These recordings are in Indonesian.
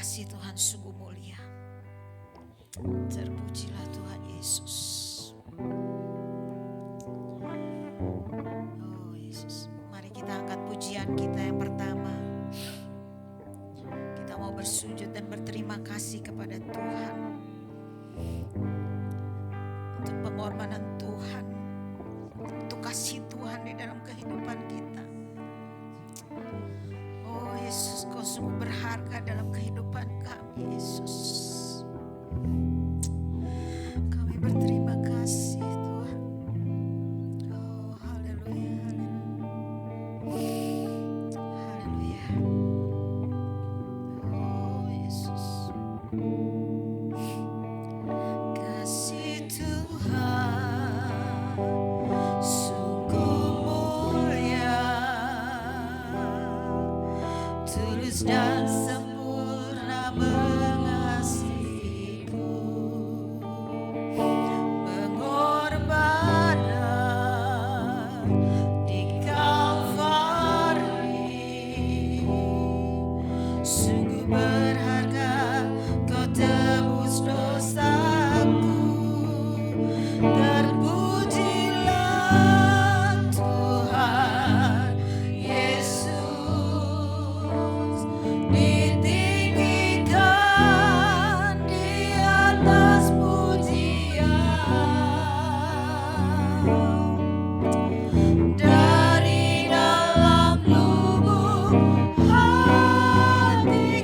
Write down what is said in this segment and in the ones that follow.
kasih Tuhan sungguh mulia. Terpujilah Tuhan Yesus. Oh Yesus, mari kita angkat pujian kita yang pertama. Kita mau bersujud dan berterima kasih kepada Tuhan untuk pengorbanan Tuhan, untuk kasih Tuhan di dalam kehidupan kita. Oh Yesus, Kau sungguh berharga dalam kehidupan kami, Yesus. Kami berterima kasih Tuhan. Oh haleluya, haleluya, haleluya. Oh Yesus, kasih Tuhan sungguh mulia, tulus dan sempurna mengasihiku, pengorbanan di Kalvari sungguh berharga, Kau tebus dosaku. Terpujilah Tuhan Yesus, ditinggikan di atas pujian, dari dalam lubuk hatiku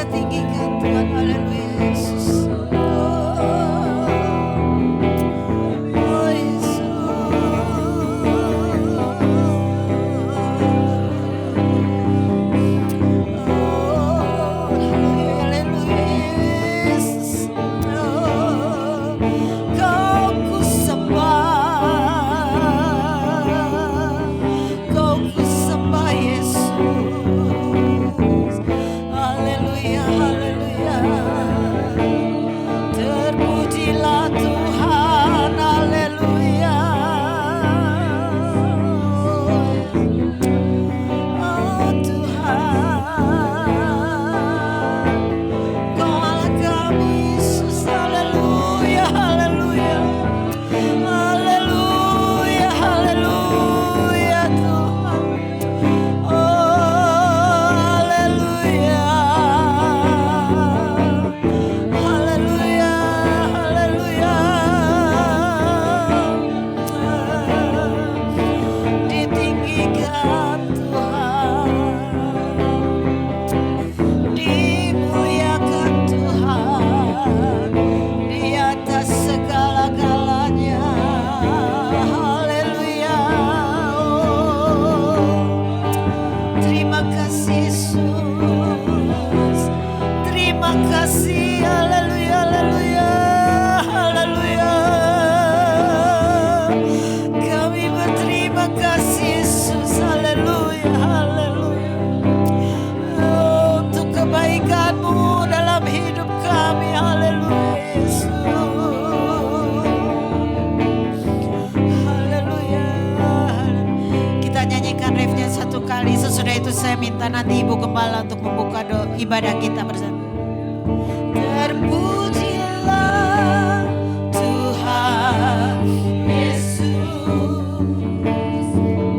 kita tinggikan Tuhan. Haleluya Yesus. Oh Yesus. Sesudah itu saya minta nanti Ibu Gembala untuk membuka ibadah kita bersama. Terpujilah Tuhan Yesus,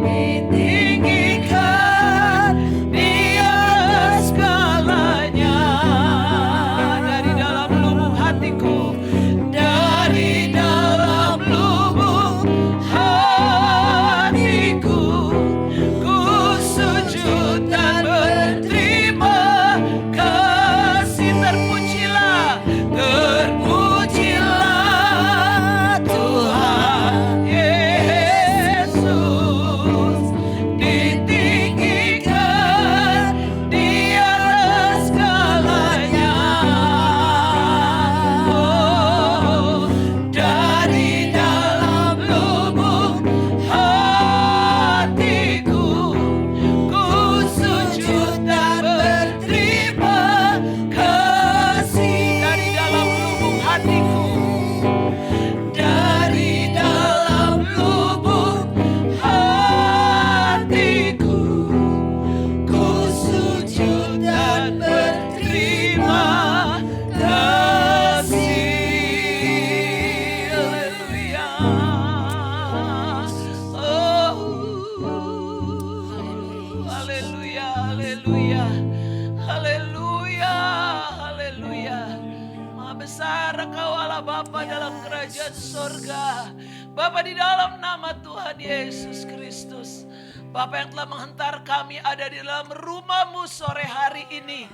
ditinggikan di atas segalanya. Dari dalam lubuk hatiku, dari dalam lubuk hatiku, dan berterima kasih. Terpujilah Tuhan Yesus, ditinggikan di atas segalanya. Oh, dari dalam lubuk hatiku, dan berterima kasih. Dari dalam lubuk hatiku, dari dalam lubuk hatiku, ku sujud dan berterima kasih. Haleluya. Haleluya, haleluya, haleluya, haleluya. Maha besar Engkau Allah Bapa dalam kerajaan sorga. Bapa, di dalam nama Tuhan Yesus Kristus, Bapa yang telah menghantar kami ada di dalam rumah-Mu sore hari ini.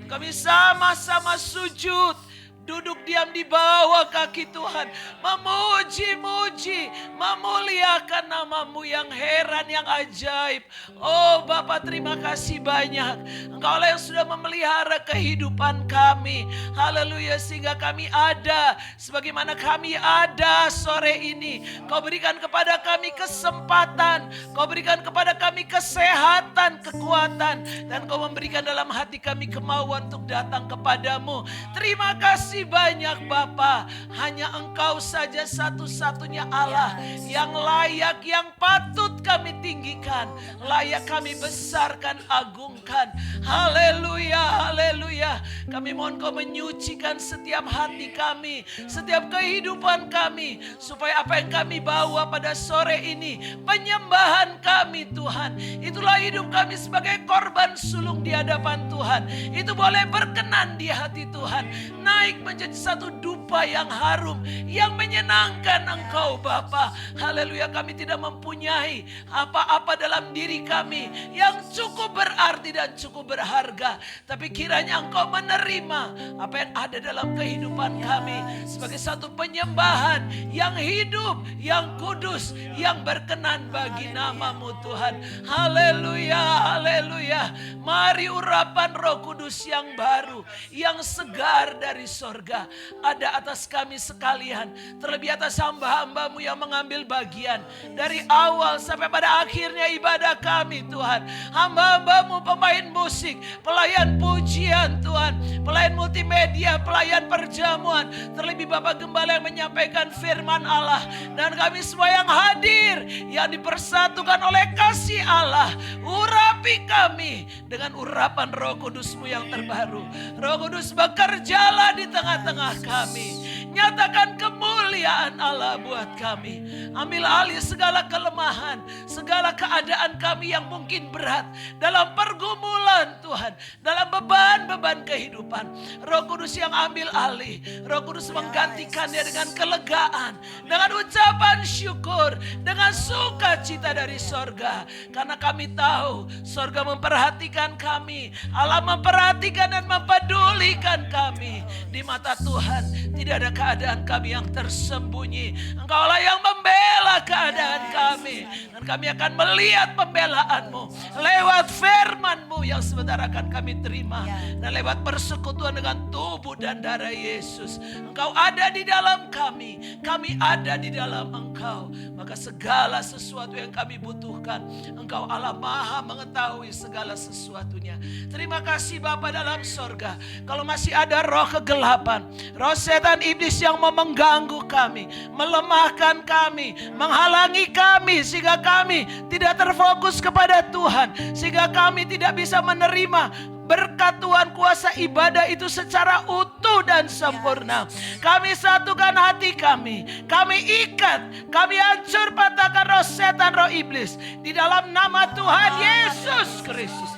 Kami sama-sama sujud, duduk diam di bawah kaki Tuhan, memuji-muji, memuliakan nama-Mu yang heran, yang ajaib. Oh Bapa, terima kasih banyak. Engkaulah yang sudah memelihara kehidupan kami. Haleluya, sehingga kami ada sebagaimana kami ada sore ini. Kau berikan kepada kami kesempatan, Kau berikan kepada kami kesehatan, kekuatan, dan Kau memberikan dalam hati kami kemauan untuk datang kepadamu. Terima kasih banyak Bapa. Hanya Engkau saja satu-satunya Allah yang layak, yang patut kami tinggikan, layak kami besarkan, agungkan. Haleluya, haleluya. Kami mohon Kau menyucikan setiap hati kami, setiap kehidupan kami, supaya apa yang kami bawa pada sore ini, penyembahan kami Tuhan, itulah hidup kami sebagai korban sulung di hadapan Tuhan. Itu boleh berkenan di hati Tuhan, naik menjadi satu dupa yang harum, yang menyenangkan Engkau Bapa. Haleluya, kami tidak mempunyai apa-apa dalam diri kami yang cukup berarti dan cukup berharga, tapi kiranya Engkau Engkau menerima apa yang ada dalam kehidupan kami sebagai satu penyembahan yang hidup, yang kudus, yang berkenan bagi nama-Mu Tuhan. Haleluya, haleluya. Mari urapan Roh Kudus yang baru, yang segar dari sorga ada atas kami sekalian, terlebih atas hamba-hamba-Mu yang mengambil bagian dari awal sampai pada akhirnya ibadah kami Tuhan. Hamba-hamba-Mu pemain musik, pelayan pujian Tuhan, pelayan multimedia, pelayan perjamuan, terlebih Bapak Gembala yang menyampaikan firman Allah, dan kami semua yang hadir, yang dipersatukan oleh kasih Allah. Urapi kami dengan urapan Roh Kudus-Mu yang terbaru. Roh Kudus, bekerjalah di tengah-tengah kami. Nyatakan kemuliaan Allah buat kami. Ambil alih segala kelemahan, segala keadaan kami yang mungkin berat dalam pergumulan Tuhan, dalam beban-beban kehidupan. Roh Kudus yang ambil alih. Roh Kudus menggantikannya dengan kelegaan, dengan ucapan syukur, dengan sukacita dari sorga. Karena kami tahu sorga memperhatikan kami. Allah memperhatikan dan mempedulikan kami. Di mata Tuhan tidak ada keadaan kami yang tersembunyi. Engkaulah yang membela keadaan kami, dan kami akan melihat pembelaan-Mu lewat firman-Mu yang sebentar akan kami terima, dan lewat persekutuan dengan tubuh dan darah Yesus. Engkau ada di dalam kami, kami ada di dalam Engkau. Maka segala sesuatu yang kami butuhkan, Engkau Allah Maha mengetahui segala sesuatunya. Terima kasih Bapa dalam sorga. Kalau masih ada roh kegelapan, roh setan iblis yang mau mengganggu kami, melemahkan kami, menghalangi kami, sehingga kami tidak terfokus kepada Tuhan, sehingga kami tidak bisa menerima berkat Tuhan, kuasa ibadah itu secara utuh dan sempurna. Kami satukan hati kami ikat, kami hancur patahkan roh setan, roh iblis di dalam nama Tuhan Yesus Kristus.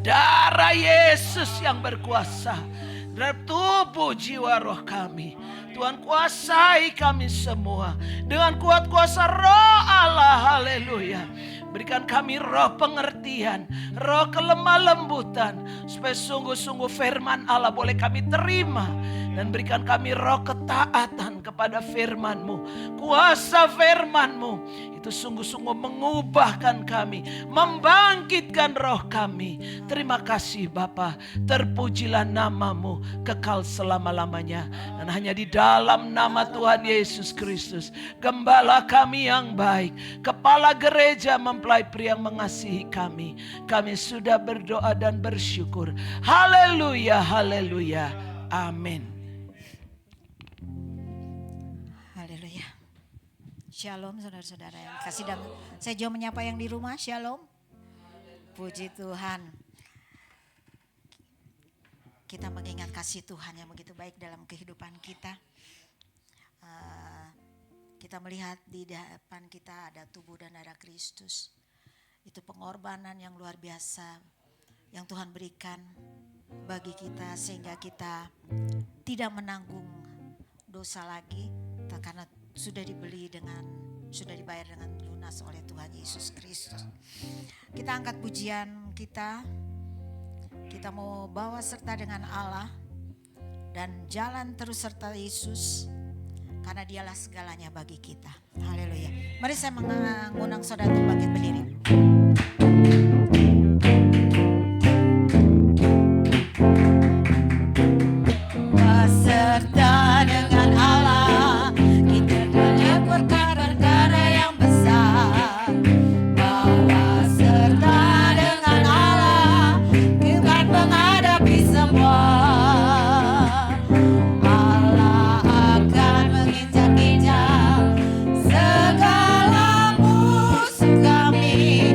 Darah Yesus yang berkuasa terhadap tubuh, jiwa, roh kami. Tuhan, kuasai kami semua dengan kuat kuasa roh Allah. Haleluya. Berikan kami roh pengertian, roh kelemah lembutan, supaya sungguh-sungguh firman Allah boleh kami terima. Dan berikan kami roh ketaatan kepada firman-Mu. Kuasa firman-Mu itu sungguh-sungguh mengubahkan kami, membangkitkan roh kami. Terima kasih Bapa, terpujilah nama-Mu kekal selama-lamanya. Dan hanya di dalam nama Tuhan Yesus Kristus, Gembala kami yang baik, Kepala Gereja mempelai pria yang mengasihi kami, kami sudah berdoa dan bersyukur. Haleluya, haleluya, amin. Shalom saudara-saudara yang kasih damai. Saya juga menyapa yang di rumah, shalom. Puji Tuhan. Kita mengingat kasih Tuhan yang begitu baik dalam kehidupan kita. Kita melihat di depan kita ada tubuh dan darah Kristus. Itu pengorbanan yang luar biasa yang Tuhan berikan bagi kita, sehingga kita tidak menanggung dosa lagi, karena sudah dibayar dengan lunas oleh Tuhan Yesus Kristus. Kita angkat pujian kita mau bawa serta dengan Allah dan jalan terus serta Yesus, karena Dialah segalanya bagi kita. Haleluya. Mari saya mengundang saudara untuk bangkit berdiri. Beserta dengan Allah kita dalam perkara-perkara yang besar. Bawa serta dengan Allah kita menghadapi semua. Allah akan menginjak-injak segala musuh kami.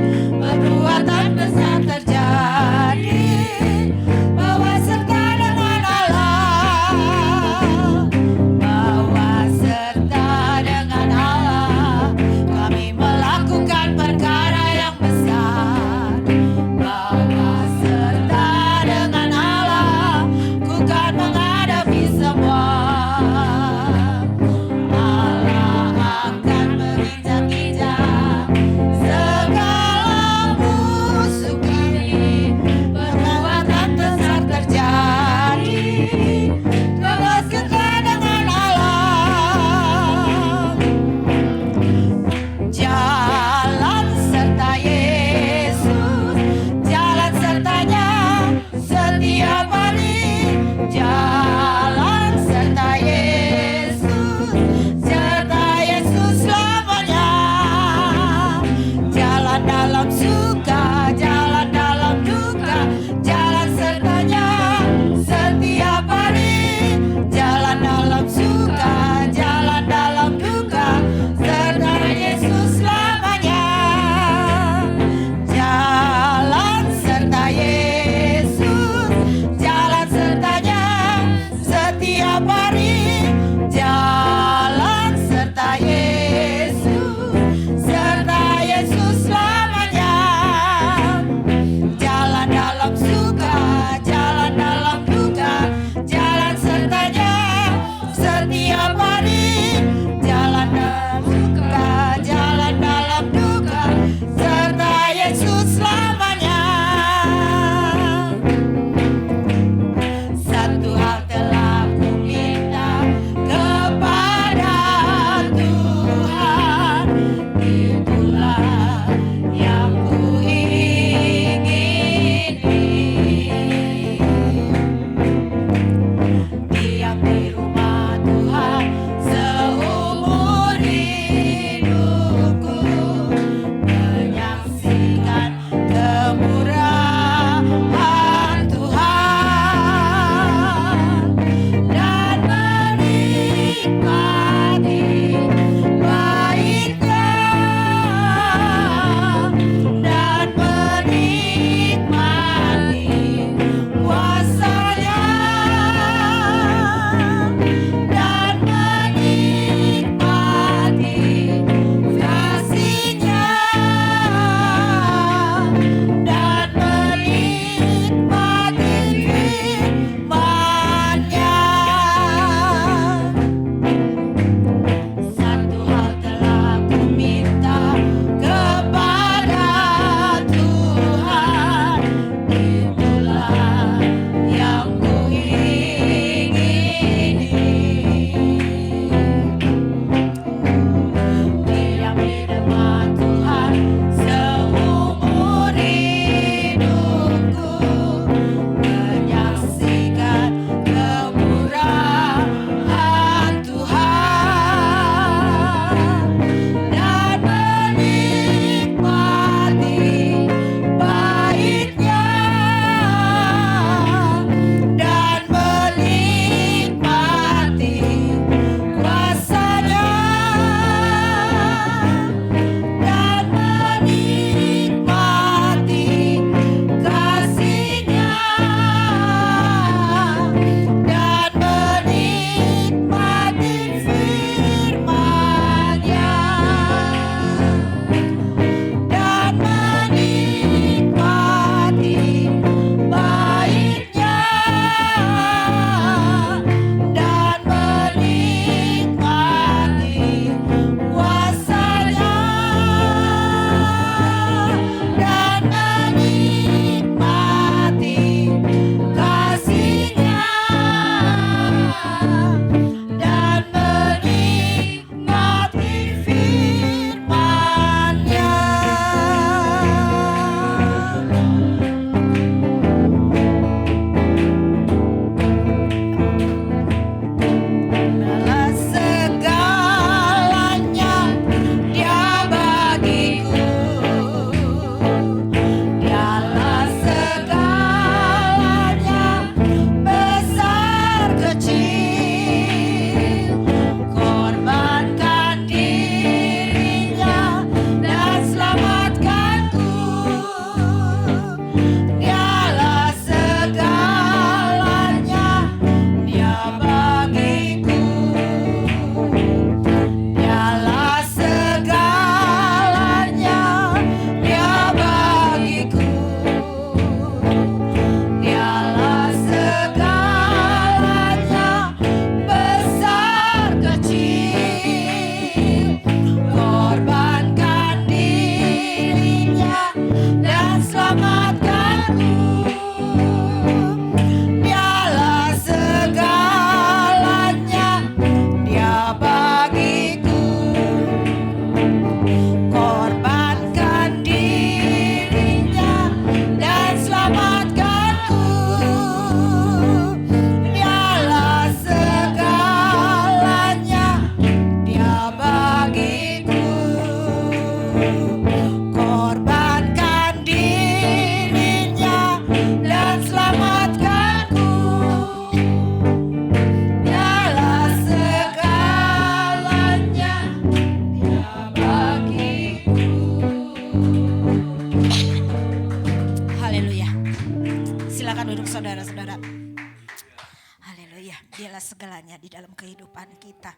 Haleluya, dialah segalanya di dalam kehidupan kita.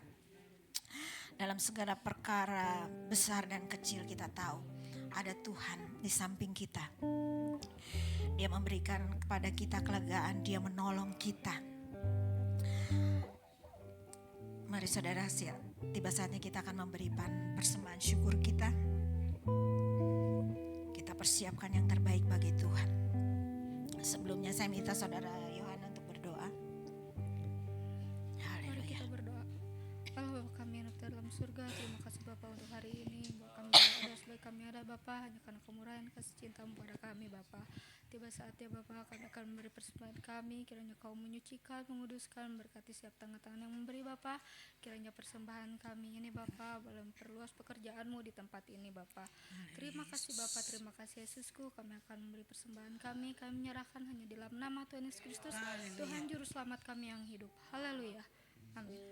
Dalam segala perkara besar dan kecil kita tahu ada Tuhan di samping kita. Dia memberikan kepada kita kelegaan, Dia menolong kita. Mari saudara, tiba saatnya kita akan memberikan persembahan syukur kita. Kita persiapkan yang terbaik bagi Tuhan. Sebelumnya saya minta saudara Yohana untuk berdoa. Mari kita berdoa. Allah Bapa kami yang dalam surga, terima kasih Bapa untuk hari ini. Bahwa kami tidak ada sebaik kami ada Bapa, hanya karena kemurahan kasih cintamu pada kami Bapa. Tiba saatnya Bapa, kami akan memberi persembahan kami. Kiranya Kau menyucikan, menguduskan, memberkati setiap tangan-tangan yang memberi Bapa. Kiranya persembahan kami ini Bapa dalam perluas pekerjaan-Mu di tempat ini Bapa. Terima kasih Bapa, terima kasih Yesusku. Kami akan memberi persembahan kami. Kami menyerahkan hanya di dalam nama Tuhan Yesus Kristus, Tuhan Juru Selamat kami yang hidup. Haleluya. Amin.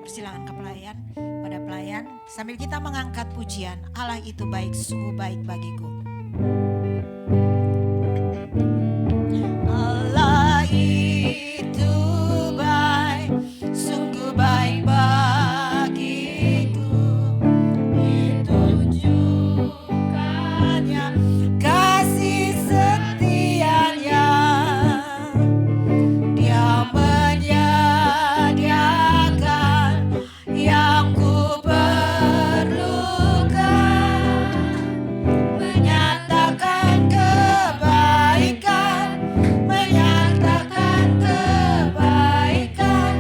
Persilakan ke pelayan, pada pelayan, sambil kita mengangkat pujian, Allah itu baik, sungguh baik bagiku. Allah itu baik, sungguh baik bagiku. Ditunjukkannya kasih setianya. Dia menyediakan yang ku perlukan, menyatakan kebaikan, menyatakan kebaikan,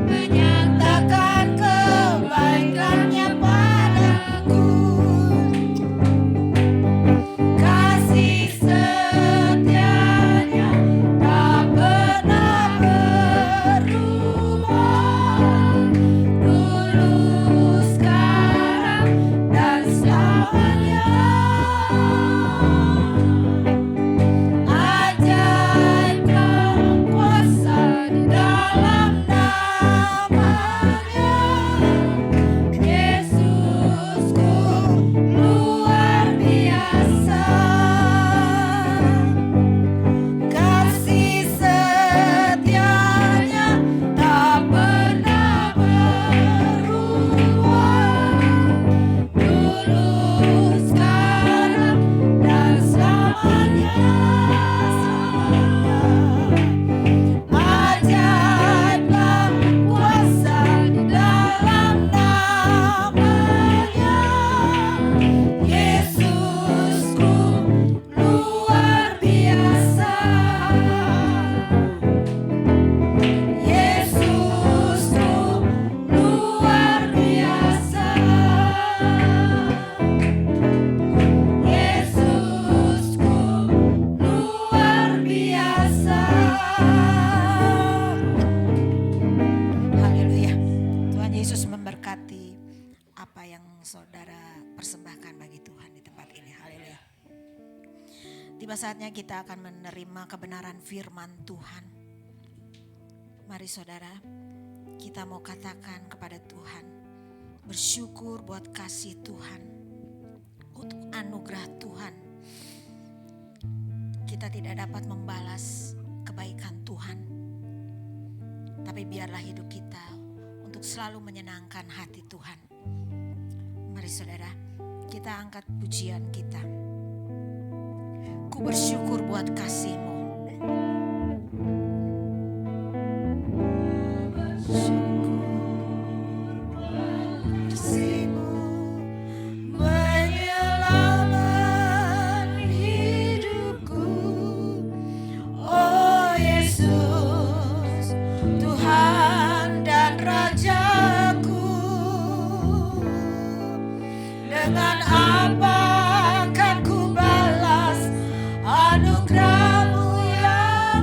menyatakan kebaikannya padaku. Kasih setianya tak pernah berubah, dulu, sekarang, dan selamanya. Ajaib kuasa di dalam namanya. Yesusku luar biasa. Kasih setianya tak pernah berubah, dulu, sekarang, dan selamanya. Ajaiblah kuasa di dalam namanya. Yesusku luar biasa. Yesusku luar biasa. Yesusku luar biasa. Haleluya. Tuhan Yesus memberkati apa yang saudara persembahkan bagi Tuhan di tempat ini. Haleluya. Tiba saatnya kita akan menerima kebenaran firman Tuhan. Mari saudara, kita mau katakan kepada Tuhan, bersyukur buat kasih Tuhan, untuk anugerah Tuhan. Kita tidak dapat membalas kebaikan Tuhan, tapi biarlah hidup kita untuk selalu menyenangkan hati Tuhan. Mari saudara, kita angkat pujian kita. Ku bersyukur buat kasih-Mu. Kasih-Mu menyelamatkan hidupku. Oh Yesus, Tuhan dan Rajaku. Dengan apa akan ku balas anugerah-Mu yang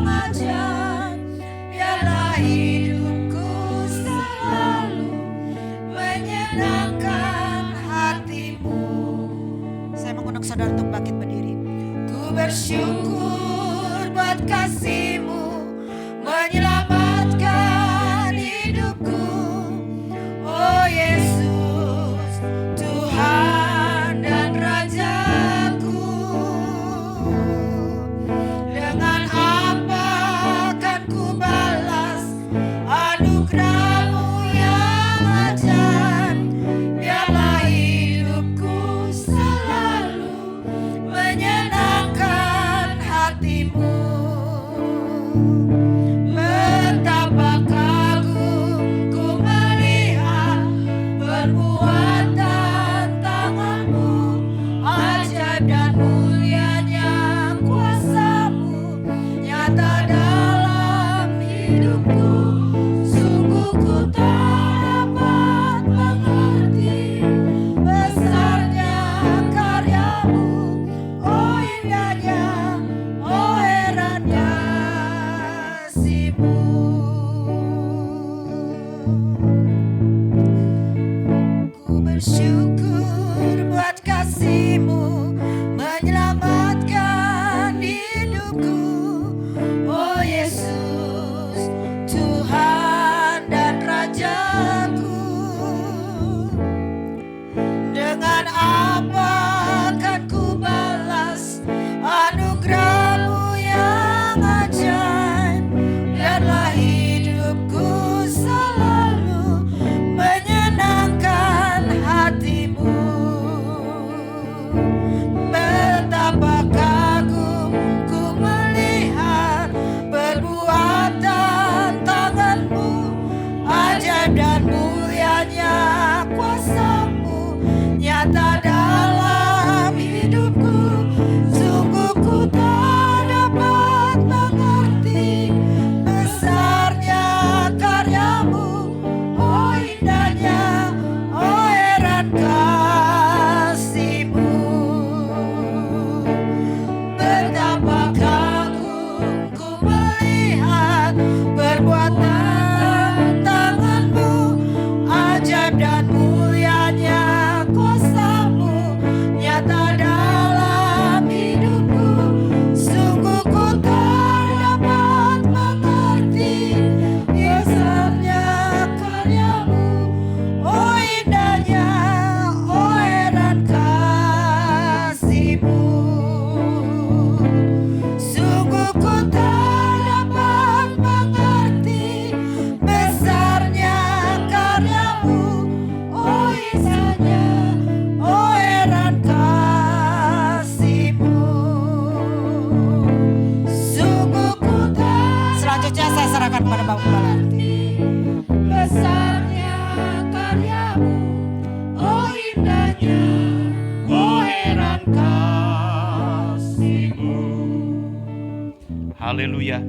saya serahkan kepada Bapak Balarti. Besarnya karyamu, oh indahnya, oh heran kasih-Mu. Haleluya.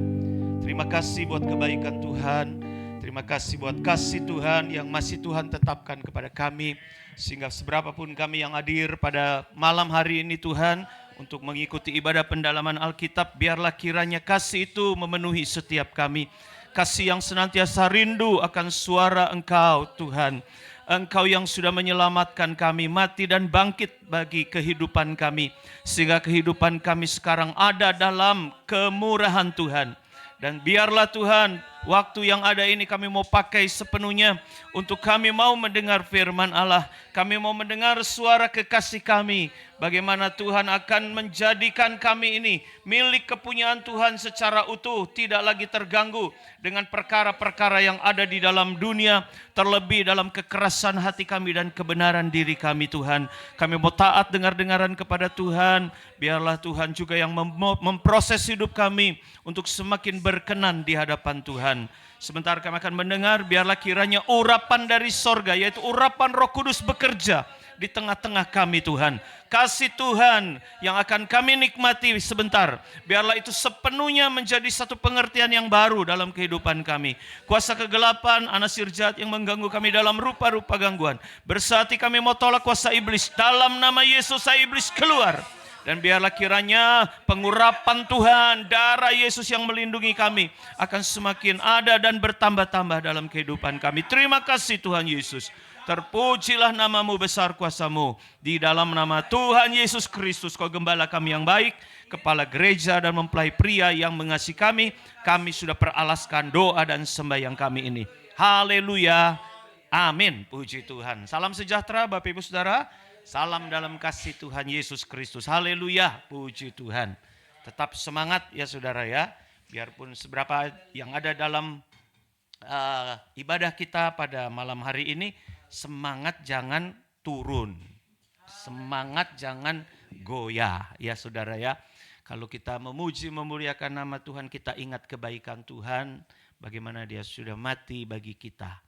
Terima kasih buat kebaikan Tuhan. Terima kasih buat kasih Tuhan yang masih Tuhan tetapkan kepada kami. Sehingga seberapapun kami yang hadir pada malam hari ini Tuhan, untuk mengikuti ibadah pendalaman Alkitab, biarlah kiranya kasih itu memenuhi setiap kami. Kasih yang senantiasa rindu akan suara Engkau Tuhan. Engkau yang sudah menyelamatkan kami, mati dan bangkit bagi kehidupan kami. Sehingga kehidupan kami sekarang ada dalam kemurahan Tuhan. Dan biarlah Tuhan, waktu yang ada ini kami mau pakai sepenuhnya untuk kami mau mendengar firman Allah. Kami mau mendengar suara kekasih kami. Bagaimana Tuhan akan menjadikan kami ini milik kepunyaan Tuhan secara utuh. Tidak lagi terganggu dengan perkara-perkara yang ada di dalam dunia. Terlebih dalam kekerasan hati kami dan kebenaran diri kami Tuhan. Kami mau taat dengar-dengaran kepada Tuhan. Biarlah Tuhan juga yang memproses hidup kami untuk semakin berkenan di hadapan Tuhan. Sebentar kami akan mendengar, biarlah kiranya urapan dari sorga, yaitu urapan Roh Kudus bekerja di tengah-tengah kami Tuhan. Kasih Tuhan yang akan kami nikmati sebentar, biarlah itu sepenuhnya menjadi satu pengertian yang baru dalam kehidupan kami. Kuasa kegelapan, anasir jahat yang mengganggu kami dalam rupa-rupa gangguan, bersati kami mau tolak kuasa iblis. Dalam nama Yesus, saya iblis keluar. Dan biarlah kiranya pengurapan Tuhan, darah Yesus yang melindungi kami akan semakin ada dan bertambah-tambah dalam kehidupan kami. Terima kasih Tuhan Yesus. Terpujilah nama-Mu, besar kuasa-Mu. Di dalam nama Tuhan Yesus Kristus, Kau gembala kami yang baik, kepala gereja dan mempelai pria yang mengasihi kami. Kami sudah peralaskan doa dan sembahyang kami ini. Haleluya. Amin. Puji Tuhan. Salam sejahtera Bapak Ibu Saudara. Salam dalam kasih Tuhan Yesus Kristus. Haleluya, puji Tuhan. Tetap semangat ya saudara ya. Biarpun seberapa yang ada dalam ibadah kita pada malam hari ini, semangat jangan turun. Semangat jangan goyah ya saudara ya. Kalau kita memuji memuliakan nama Tuhan, kita ingat kebaikan Tuhan. Bagaimana Dia sudah mati bagi kita.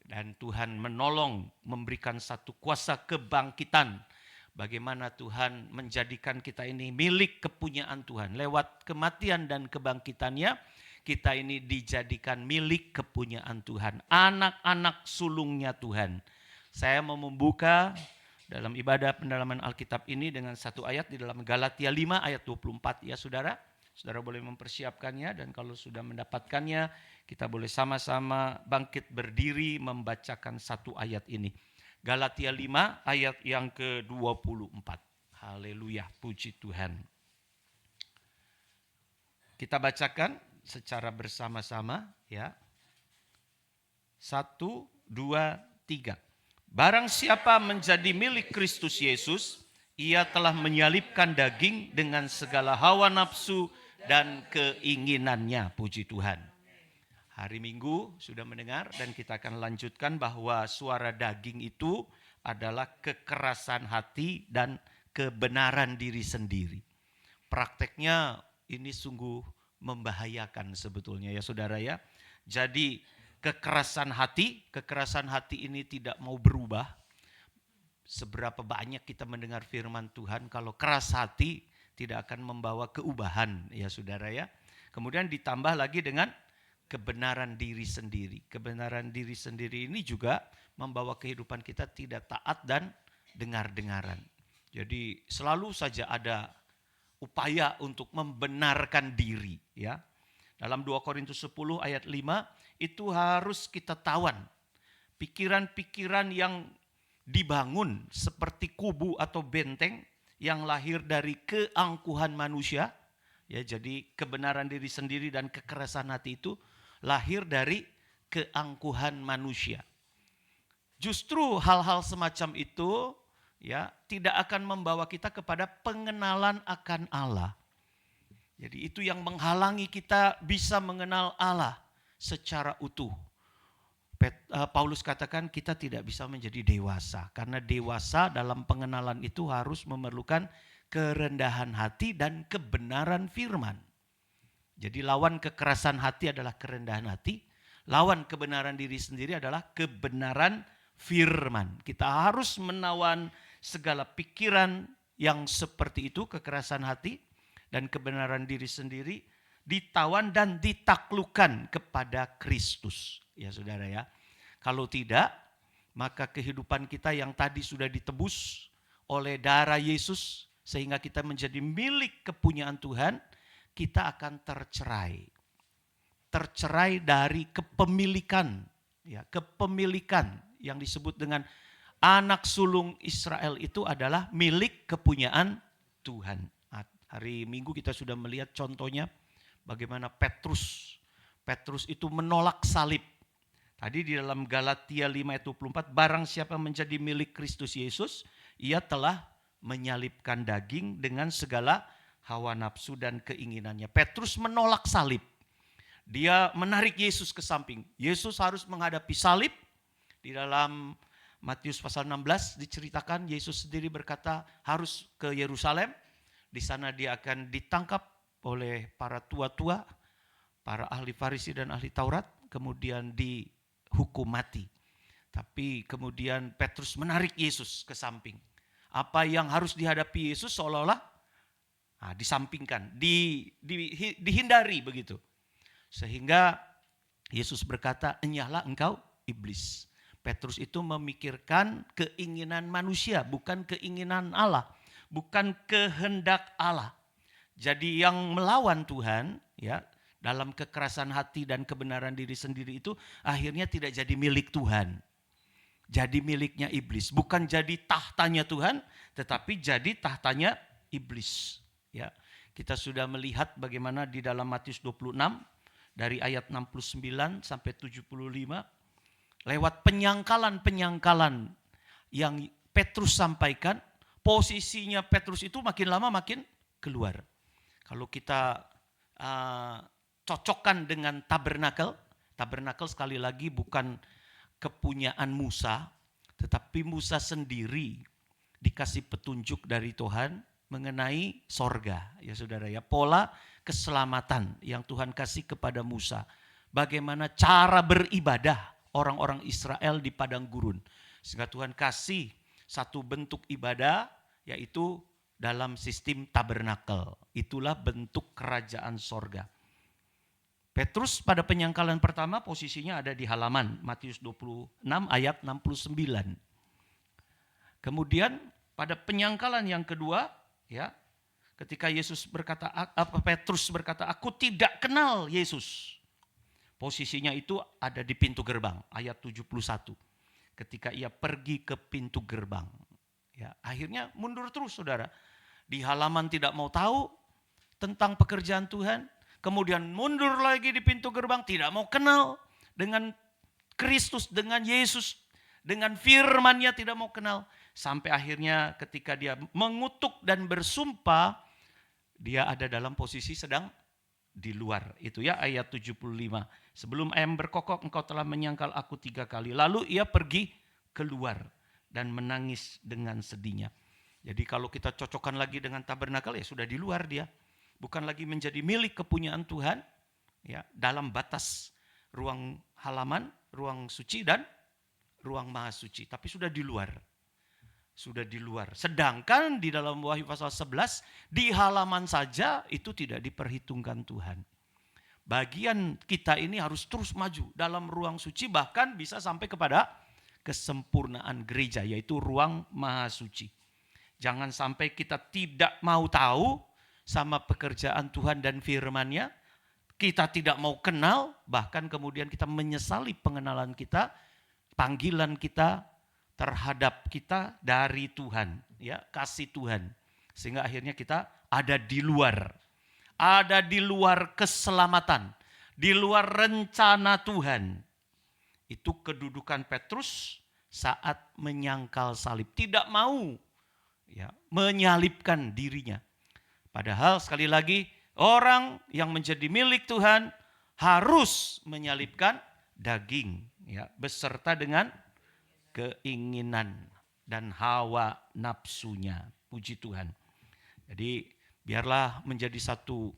Dan Tuhan menolong, memberikan satu kuasa kebangkitan. Bagaimana Tuhan menjadikan kita ini milik kepunyaan Tuhan. Lewat kematian dan kebangkitannya, kita ini dijadikan milik kepunyaan Tuhan. Anak-anak sulungnya Tuhan. Saya mau membuka dalam ibadah pendalaman Alkitab ini dengan satu ayat di dalam Galatia 5 ayat 24 ya saudara. Saudara boleh mempersiapkannya dan kalau sudah mendapatkannya, kita boleh sama-sama bangkit berdiri membacakan satu ayat ini. Galatia 5 ayat yang ke-24. Haleluya, puji Tuhan. Kita bacakan secara bersama-sama ya. 1, 2, 3. Barang siapa menjadi milik Kristus Yesus, ia telah menyalibkan daging dengan segala hawa nafsu dan keinginannya. Puji Tuhan. Hari Minggu sudah mendengar dan kita akan lanjutkan bahwa suara daging itu adalah kekerasan hati dan kebenaran diri sendiri. Prakteknya ini sungguh membahayakan sebetulnya ya saudara ya. Jadi kekerasan hati ini tidak mau berubah. Seberapa banyak kita mendengar firman Tuhan, kalau keras hati tidak akan membawa keubahan ya saudara ya. Kemudian ditambah lagi dengan kebenaran diri sendiri. Kebenaran diri sendiri ini juga membawa kehidupan kita tidak taat dan dengar-dengaran. Jadi selalu saja ada upaya untuk membenarkan diri ya. Dalam 2 Korintus 10 ayat 5 itu harus kita tawan. Pikiran-pikiran yang dibangun seperti kubu atau benteng yang lahir dari keangkuhan manusia. Ya, jadi kebenaran diri sendiri dan kekerasan hati itu lahir dari keangkuhan manusia. Justru hal-hal semacam itu ya tidak akan membawa kita kepada pengenalan akan Allah. Jadi itu yang menghalangi kita bisa mengenal Allah secara utuh. Paulus katakan kita tidak bisa menjadi dewasa karena dewasa dalam pengenalan itu harus memerlukan kerendahan hati dan kebenaran firman. Jadi lawan kekerasan hati adalah kerendahan hati. Lawan kebenaran diri sendiri adalah kebenaran firman. Kita harus menawan segala pikiran yang seperti itu, kekerasan hati dan kebenaran diri sendiri, ditawan dan ditaklukkan kepada Kristus. Ya saudara ya. Kalau tidak, maka kehidupan kita yang tadi sudah ditebus oleh darah Yesus, sehingga kita menjadi milik kepunyaan Tuhan, kita akan tercerai. Tercerai dari kepemilikan, ya, kepemilikan yang disebut dengan anak sulung Israel itu adalah milik kepunyaan Tuhan. Hari Minggu kita sudah melihat contohnya bagaimana Petrus itu menolak salib. Tadi di dalam Galatia 5 ayat 24, barang siapa menjadi milik Kristus Yesus, ia telah menyalibkan daging dengan segala hawa nafsu dan keinginannya. Petrus menolak salib. Dia menarik Yesus ke samping. Yesus harus menghadapi salib. Di dalam Matius pasal 16 diceritakan Yesus sendiri berkata harus ke Yerusalem. Di sana dia akan ditangkap oleh para tua-tua, para ahli Farisi dan ahli Taurat, kemudian dihukum mati. Tapi kemudian Petrus menarik Yesus ke samping. Apa yang harus dihadapi Yesus seolah-olah disampingkan, dihindari begitu. Sehingga Yesus berkata, enyahlah engkau iblis. Petrus itu memikirkan keinginan manusia, bukan keinginan Allah, bukan kehendak Allah. Jadi yang melawan Tuhan, ya, dalam kekerasan hati dan kebenaran diri sendiri itu akhirnya tidak jadi milik Tuhan. Jadi miliknya iblis, bukan jadi tahtanya Tuhan, tetapi jadi tahtanya iblis. Ya, kita sudah melihat bagaimana di dalam Matius 26 dari ayat 69 sampai 75 lewat penyangkalan-penyangkalan yang Petrus sampaikan, posisinya Petrus itu makin lama makin keluar. Kalau kita cocokkan dengan tabernakel sekali lagi bukan kepunyaan Musa, tetapi Musa sendiri dikasih petunjuk dari Tuhan mengenai sorga, ya saudara ya, pola keselamatan yang Tuhan kasih kepada Musa. Bagaimana cara beribadah orang-orang Israel di padang gurun. Sehingga Tuhan kasih satu bentuk ibadah, yaitu dalam sistem tabernakel. Itulah bentuk kerajaan sorga. Petrus pada penyangkalan pertama posisinya ada di halaman Matius 26 ayat 69. Kemudian pada penyangkalan yang kedua, ya, ketika Petrus berkata, aku tidak kenal Yesus. Posisinya itu ada di pintu gerbang, ayat 71. Ketika ia pergi ke pintu gerbang, ya, akhirnya mundur terus saudara. Di halaman tidak mau tahu tentang pekerjaan Tuhan. Kemudian mundur lagi di pintu gerbang, tidak mau kenal dengan Kristus, dengan Yesus, dengan firman-Nya tidak mau kenal. Sampai akhirnya ketika dia mengutuk dan bersumpah, dia ada dalam posisi sedang di luar. Itu ya ayat 75. Sebelum ayam berkokok engkau telah menyangkal aku 3 kali. Lalu ia pergi keluar dan menangis dengan sedihnya. Jadi kalau kita cocokkan lagi dengan tabernakel, ya sudah di luar dia. Bukan lagi menjadi milik kepunyaan Tuhan, ya, dalam batas ruang halaman, ruang suci dan ruang maha suci, tapi sudah di luar. Sudah di luar. Sedangkan di dalam Wahyu pasal 11 di halaman saja itu tidak diperhitungkan Tuhan. Bagian kita ini harus terus maju dalam ruang suci, bahkan bisa sampai kepada kesempurnaan gereja, yaitu ruang maha suci. Jangan sampai kita tidak mau tahu sama pekerjaan Tuhan dan firman-Nya, kita tidak mau kenal, bahkan kemudian kita menyesali pengenalan kita, panggilan kita terhadap kita dari Tuhan, ya, kasih Tuhan. Sehingga akhirnya kita ada di luar keselamatan, di luar rencana Tuhan. Itu kedudukan Petrus saat menyangkal salib, tidak mau, ya, menyalibkan dirinya. Padahal sekali lagi orang yang menjadi milik Tuhan harus menyalibkan daging, ya, beserta dengan keinginan dan hawa nafsunya. Puji Tuhan. Jadi biarlah menjadi satu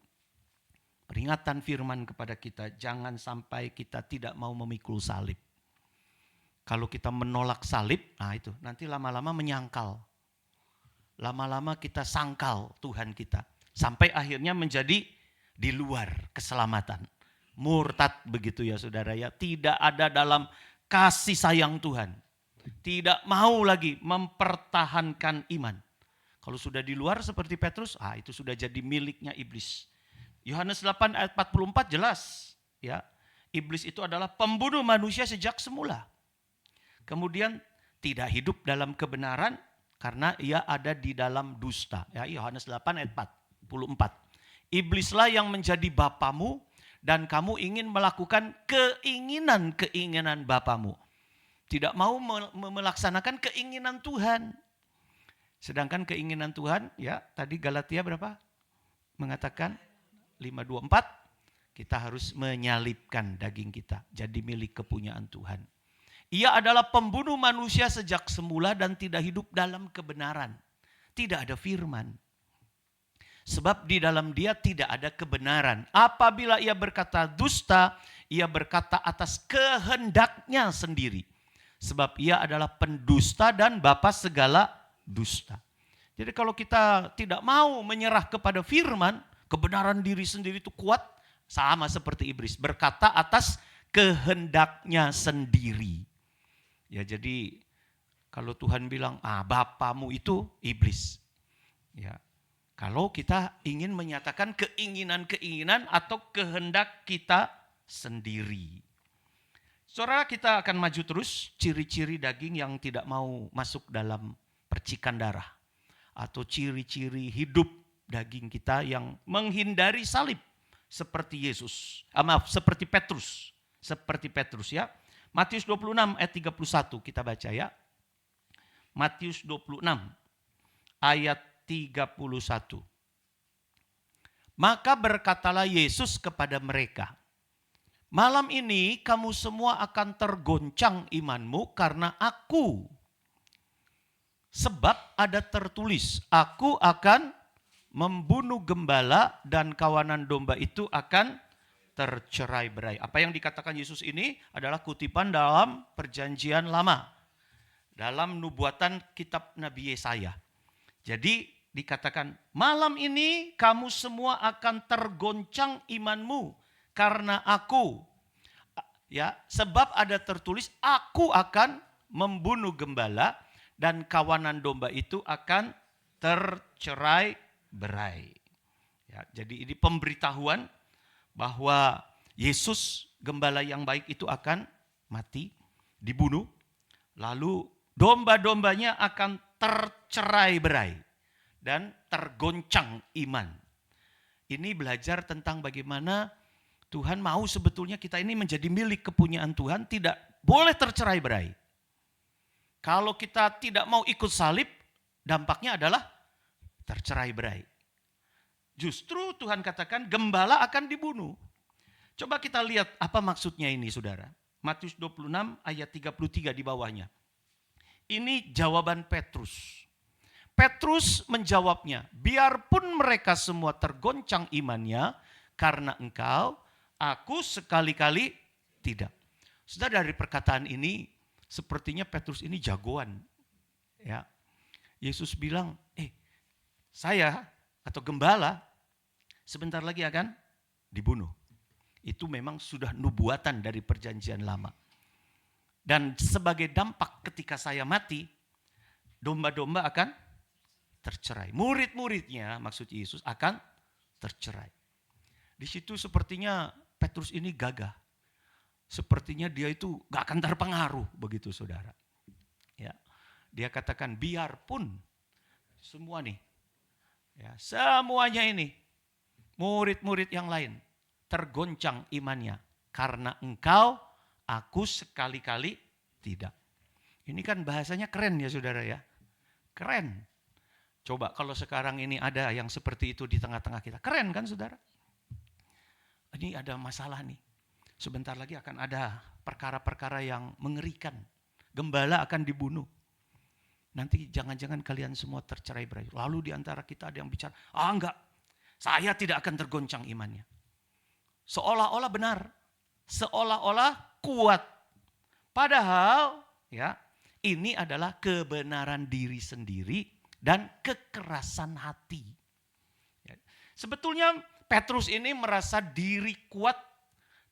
Peringatan firman kepada kita, jangan sampai kita tidak mau memikul salib. Kalau kita menolak salib, nah itu nanti lama-lama menyangkal. Lama-lama kita sangkal Tuhan kita. Sampai akhirnya menjadi di luar keselamatan. Murtad begitu ya saudara ya. Tidak ada dalam kasih sayang Tuhan. Tidak mau lagi mempertahankan iman. Kalau sudah di luar seperti Petrus, itu sudah jadi miliknya iblis. Yohanes 8 ayat 44 jelas. Ya, iblis itu adalah pembunuh manusia sejak semula. Kemudian tidak hidup dalam kebenaran karena ia ada di dalam dusta. Ya, Yohanes 8 ayat 44. Iblislah yang menjadi bapamu dan kamu ingin melakukan keinginan-keinginan bapamu. Tidak mau melaksanakan keinginan Tuhan. Sedangkan keinginan Tuhan, ya tadi Galatia berapa? Mengatakan 5:24, kita harus menyalibkan daging kita. Jadi milik kepunyaan Tuhan. Ia adalah pembunuh manusia sejak semula dan tidak hidup dalam kebenaran. Tidak ada firman. Sebab di dalam dia tidak ada kebenaran. Apabila ia berkata dusta, ia berkata atas kehendaknya sendiri. Sebab ia adalah pendusta dan bapa segala dusta. Jadi kalau kita tidak mau menyerah kepada firman, kebenaran diri sendiri itu kuat, sama seperti iblis. Berkata atas kehendaknya sendiri. Ya jadi kalau Tuhan bilang, bapamu itu iblis. Ya, kalau kita ingin menyatakan keinginan-keinginan atau kehendak kita sendiri. Saudara, kita akan maju terus ciri-ciri daging yang tidak mau masuk dalam percikan darah. Atau ciri-ciri hidup daging kita yang menghindari salib. Seperti Yesus, seperti Petrus. Seperti Petrus ya. Matius 26 ayat 31 kita baca ya. Matius 26 ayat 31. Maka berkatalah Yesus kepada mereka, malam ini kamu semua akan tergoncang imanmu karena aku. Sebab ada tertulis, aku akan membunuh gembala dan kawanan domba itu akan tercerai-berai. Apa yang dikatakan Yesus ini adalah kutipan dalam perjanjian lama. Dalam nubuatan kitab Nabi Yesaya. Jadi dikatakan malam ini kamu semua akan tergoncang imanmu karena aku. Ya, sebab ada tertulis aku akan membunuh gembala dan kawanan domba itu akan tercerai-berai. Ya, jadi ini pemberitahuan bahwa Yesus gembala yang baik itu akan mati, dibunuh, lalu domba-dombanya akan tercerai-berai dan tergoncang iman. Ini belajar tentang bagaimana Tuhan mau sebetulnya kita ini menjadi milik kepunyaan Tuhan, tidak boleh tercerai-berai. Kalau kita tidak mau ikut salib, dampaknya adalah tercerai-berai. Justru Tuhan katakan gembala akan dibunuh. Coba kita lihat apa maksudnya ini saudara. Matius 26 ayat 33 di bawahnya. Ini jawaban Petrus. Petrus menjawabnya, biarpun mereka semua tergoncang imannya karena engkau, aku sekali-kali tidak. Saudara, dari perkataan ini sepertinya Petrus ini jagoan. Ya. Yesus bilang, saya atau gembala sebentar lagi akan dibunuh. Itu memang sudah nubuatan dari perjanjian lama. Dan sebagai dampak ketika saya mati, domba-domba akan tercerai. Murid-muridnya maksud Yesus akan tercerai. Di situ sepertinya Petrus ini gagah. Sepertinya dia itu gak akan terpengaruh begitu saudara. Ya, dia katakan biarpun semua nih, ya, semuanya ini murid-murid yang lain tergoncang imannya karena engkau, aku sekali-kali tidak. Ini kan bahasanya keren ya saudara ya. Keren. Coba kalau sekarang ini ada yang seperti itu di tengah-tengah kita. Keren kan saudara? Ini ada masalah nih. Sebentar lagi akan ada perkara-perkara yang mengerikan. Gembala akan dibunuh. Nanti jangan-jangan kalian semua tercerai-berai. Lalu di antara kita ada yang bicara, enggak, saya tidak akan tergoncang imannya. Seolah-olah benar, seolah-olah kuat. Padahal ya, ini adalah kebenaran diri sendiri dan kekerasan hati. Ya. Sebetulnya Petrus ini merasa diri kuat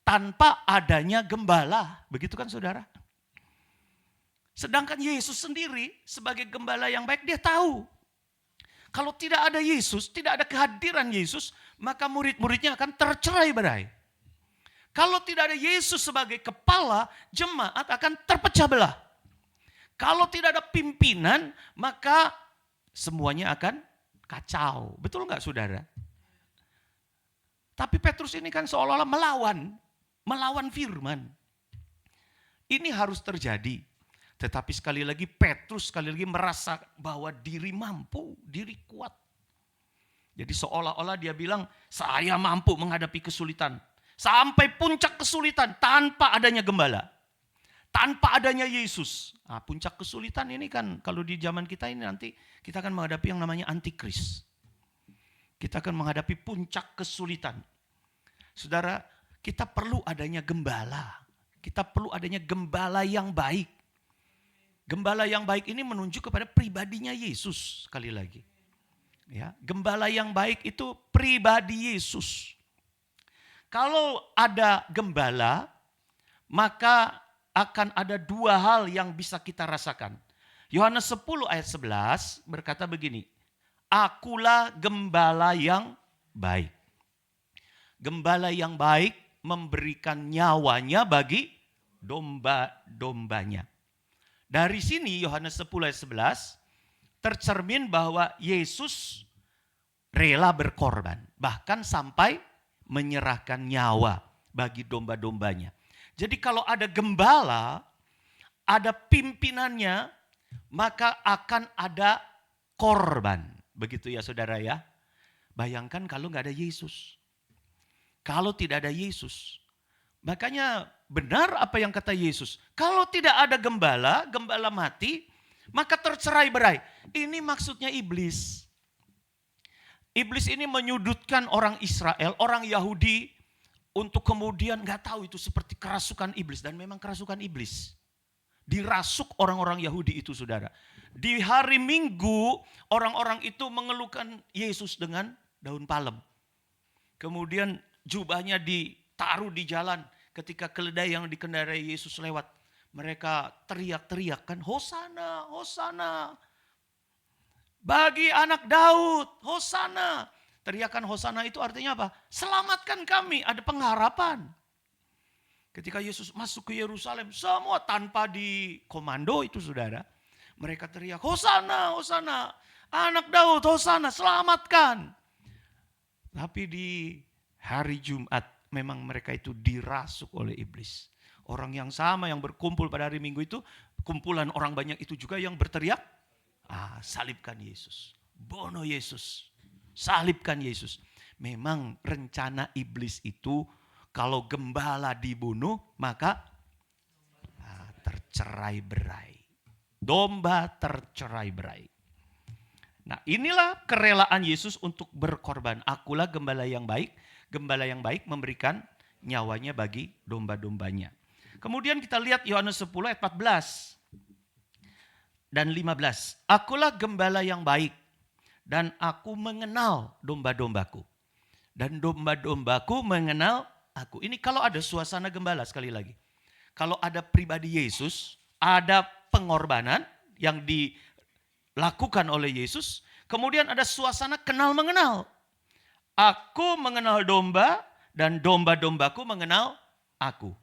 tanpa adanya gembala. Begitu kan saudara? Sedangkan Yesus sendiri sebagai gembala yang baik, dia tahu. Kalau tidak ada Yesus, tidak ada kehadiran Yesus, maka murid-muridnya akan tercerai-berai. Kalau tidak ada Yesus sebagai kepala, jemaat akan terpecah belah. Kalau tidak ada pimpinan, maka semuanya akan kacau. Betul nggak saudara? Tapi Petrus ini kan seolah-olah melawan firman. Ini harus terjadi. Tetapi sekali lagi Petrus merasa bahwa diri mampu, diri kuat. Jadi seolah-olah dia bilang, saya mampu menghadapi kesulitan. Sampai puncak kesulitan tanpa adanya gembala. Tanpa adanya Yesus. Nah, puncak kesulitan ini kan kalau di zaman kita ini nanti kita akan menghadapi yang namanya antikris. Kita akan menghadapi puncak kesulitan. Saudara, kita perlu adanya gembala. Kita perlu adanya gembala yang baik. Gembala yang baik ini menunjuk kepada pribadinya Yesus sekali lagi. Ya, gembala yang baik itu pribadi Yesus. Kalau ada gembala, maka akan ada dua hal yang bisa kita rasakan. Yohanes 10 ayat 11 berkata begini, akulah gembala yang baik. Gembala yang baik memberikan nyawanya bagi domba-dombanya. Dari sini Yohanes 10 ayat 11 tercermin bahwa Yesus rela berkorban. Bahkan sampai menyerahkan nyawa bagi domba-dombanya. Jadi kalau ada gembala, ada pimpinannya, maka akan ada korban. Begitu ya saudara ya. Bayangkan kalau nggak ada Yesus. Kalau tidak ada Yesus. Makanya benar apa yang kata Yesus. Kalau tidak ada gembala, gembala mati, maka tercerai-berai. Ini maksudnya iblis. Iblis ini menyudutkan orang Israel, orang Yahudi, untuk kemudian nggak tahu itu seperti kerasukan iblis. Dan memang kerasukan iblis. Dirasuk orang-orang Yahudi itu saudara. Di hari Minggu, orang-orang itu mengeluhkan Yesus dengan daun palem. Kemudian jubahnya ditaruh di jalan. Ketika keledai yang dikendarai Yesus lewat, mereka teriak-teriak kan, Hosana, Hosana. Bagi anak Daud, Hosana. Teriakan Hosana itu artinya apa? Selamatkan kami, ada pengharapan. Ketika Yesus masuk ke Yerusalem, semua tanpa dikomando itu saudara. Mereka teriak, Hosana, Hosana. Anak Daud, Hosana, selamatkan. Tapi di hari Jumat, memang mereka itu dirasuk oleh iblis. Orang yang sama yang berkumpul pada hari Minggu itu, kumpulan orang banyak itu juga yang berteriak, salibkan Yesus. Bunuh Yesus. Salibkan Yesus. Memang rencana iblis itu, kalau gembala dibunuh, maka tercerai-berai. Domba tercerai-berai. Nah inilah kerelaan Yesus untuk berkorban. Akulah gembala yang baik. Gembala yang baik memberikan nyawanya bagi domba-dombanya. Kemudian kita lihat Yohanes 10 ayat 14 dan 15. Akulah gembala yang baik dan aku mengenal domba-dombaku. Dan domba-dombaku mengenal aku. Ini kalau ada suasana gembala sekali lagi. Kalau ada pribadi Yesus, ada pengorbanan yang dilakukan oleh Yesus. Kemudian ada suasana kenal mengenal. Aku mengenal domba dan domba-dombaku mengenal aku.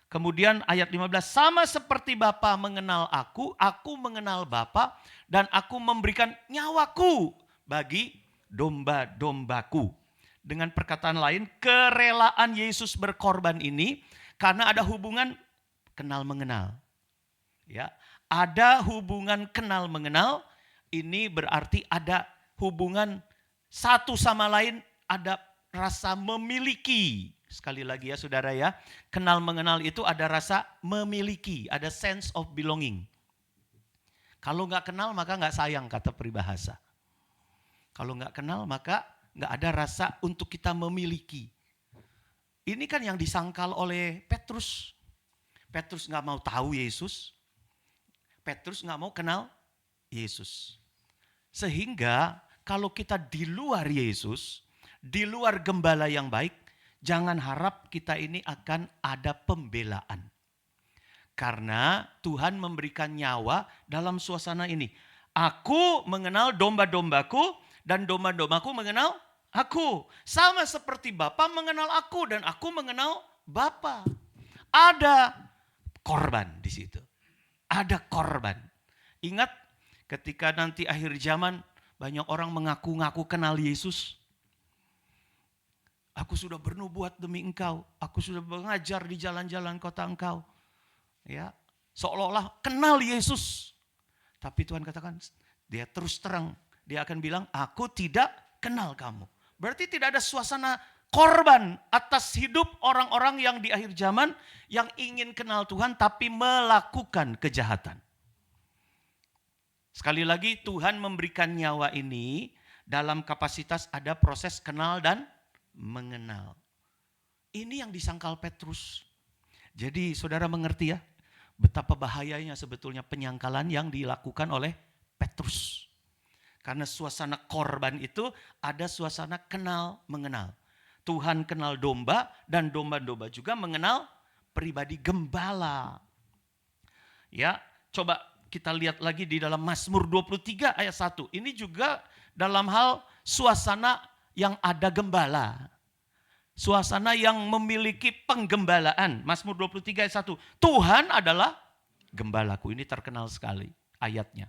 Kemudian ayat 15, sama seperti Bapa mengenal aku mengenal Bapa dan aku memberikan nyawaku bagi domba-dombaku. Dengan perkataan lain, kerelaan Yesus berkorban ini karena ada hubungan kenal mengenal. Ya, ada hubungan kenal mengenal, ini berarti ada hubungan satu sama lain, ada rasa memiliki. Sekali lagi ya saudara ya, kenal mengenal itu ada rasa memiliki, ada sense of belonging. Kalau nggak kenal maka nggak sayang kata peribahasa. Kalau nggak kenal maka nggak ada rasa untuk kita memiliki. Ini kan yang disangkal oleh Petrus. Petrus nggak mau tahu Yesus. Petrus nggak mau kenal Yesus. Sehingga kalau kita di luar Yesus, di luar gembala yang baik, jangan harap kita ini akan ada pembelaan. Karena Tuhan memberikan nyawa dalam suasana ini. Aku mengenal domba-dombaku dan domba-dombaku mengenal aku. Sama seperti Bapa mengenal aku dan aku mengenal Bapa. Ada korban di situ. Ada korban. Ingat ketika nanti akhir zaman banyak orang mengaku-ngaku kenal Yesus. Aku sudah bernubuat demi engkau. Aku sudah mengajar di jalan-jalan kota engkau. Ya, seolah-olah kenal Yesus. Tapi Tuhan katakan, dia terus terang. Dia akan bilang, aku tidak kenal kamu. Berarti tidak ada suasana korban atas hidup orang-orang yang di akhir zaman yang ingin kenal Tuhan tapi melakukan kejahatan. Sekali lagi Tuhan memberikan nyawa ini dalam kapasitas ada proses kenal dan mengenal. Ini yang disangkal Petrus. Jadi saudara mengerti ya betapa bahayanya sebetulnya penyangkalan yang dilakukan oleh Petrus. Karena suasana korban itu ada suasana kenal mengenal. Tuhan kenal domba dan domba-domba juga mengenal pribadi gembala. Ya, coba kita lihat lagi di dalam Mazmur 23 ayat 1. Ini juga dalam hal suasana yang ada gembala. Suasana yang memiliki penggembalaan. Mazmur 23 ayat 1. Tuhan adalah gembalaku. Ini terkenal sekali ayatnya.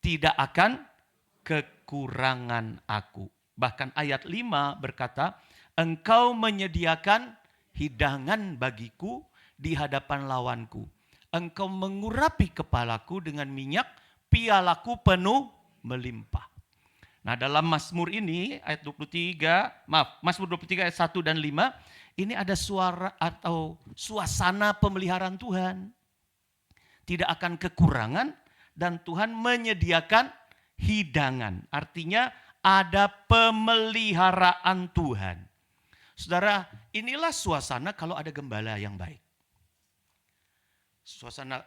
Tidak akan kekurangan aku. Bahkan ayat 5 berkata, engkau menyediakan hidangan bagiku di hadapan lawanku. Engkau mengurapi kepalaku dengan minyak, pialaku penuh melimpah. Nah dalam Mazmur ini ayat 23, Mazmur 23 ayat 1 dan 5, ini ada suara atau suasana pemeliharaan Tuhan. Tidak akan kekurangan dan Tuhan menyediakan hidangan. Artinya ada pemeliharaan Tuhan. Saudara, inilah suasana kalau ada gembala yang baik. Suasana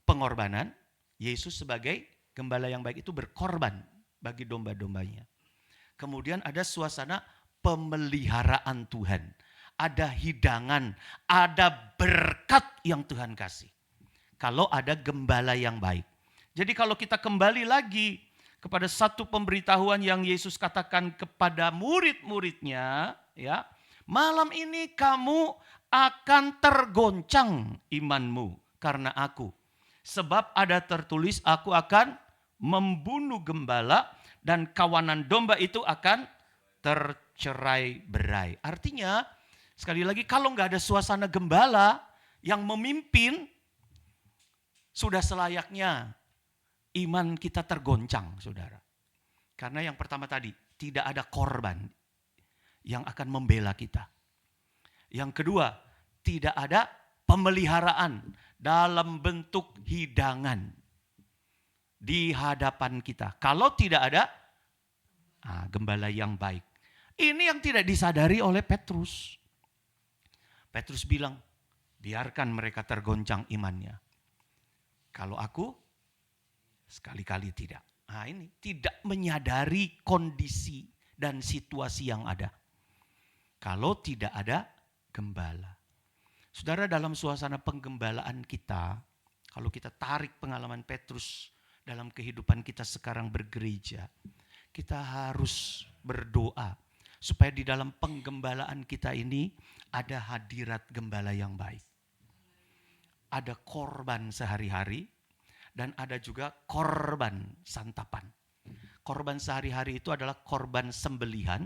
pengorbanan, Yesus sebagai gembala yang baik itu berkorban bagi domba-dombanya. Kemudian ada suasana pemeliharaan Tuhan. Ada hidangan, ada berkat yang Tuhan kasih. Kalau ada gembala yang baik. Jadi kalau kita kembali lagi kepada satu pemberitahuan yang Yesus katakan kepada murid-muridnya, ya, malam ini kamu akan tergoncang imanmu karena aku. Sebab ada tertulis aku akan membunuh gembala dan kawanan domba itu akan tercerai-berai. Artinya sekali lagi kalau nggak ada suasana gembala yang memimpin, sudah selayaknya iman kita tergoncang, saudara. Karena yang pertama tadi, tidak ada korban yang akan membela kita. Yang kedua, tidak ada pemeliharaan dalam bentuk hidangan di hadapan kita. Kalau tidak ada gembala yang baik. Ini yang tidak disadari oleh Petrus. Petrus bilang, biarkan mereka tergoncang imannya. Kalau aku, sekali-kali tidak. Nah ini tidak menyadari kondisi dan situasi yang ada. Kalau tidak ada gembala. Saudara, dalam suasana penggembalaan kita, kalau kita tarik pengalaman Petrus dalam kehidupan kita sekarang bergereja, kita harus berdoa supaya di dalam penggembalaan kita ini ada hadirat gembala yang baik. Ada korban sehari-hari dan ada juga korban santapan. Korban sehari-hari itu adalah korban sembelihan,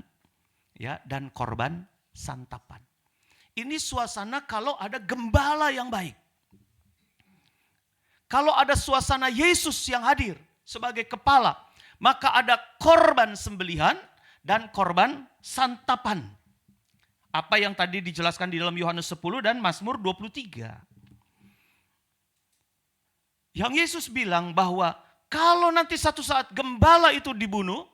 ya, dan korban santapan. Ini suasana kalau ada gembala yang baik. Kalau ada suasana Yesus yang hadir sebagai kepala, maka ada korban sembelihan dan korban santapan. Apa yang tadi dijelaskan di dalam Yohanes 10 dan Mazmur 23. Yang Yesus bilang bahwa kalau nanti satu saat gembala itu dibunuh,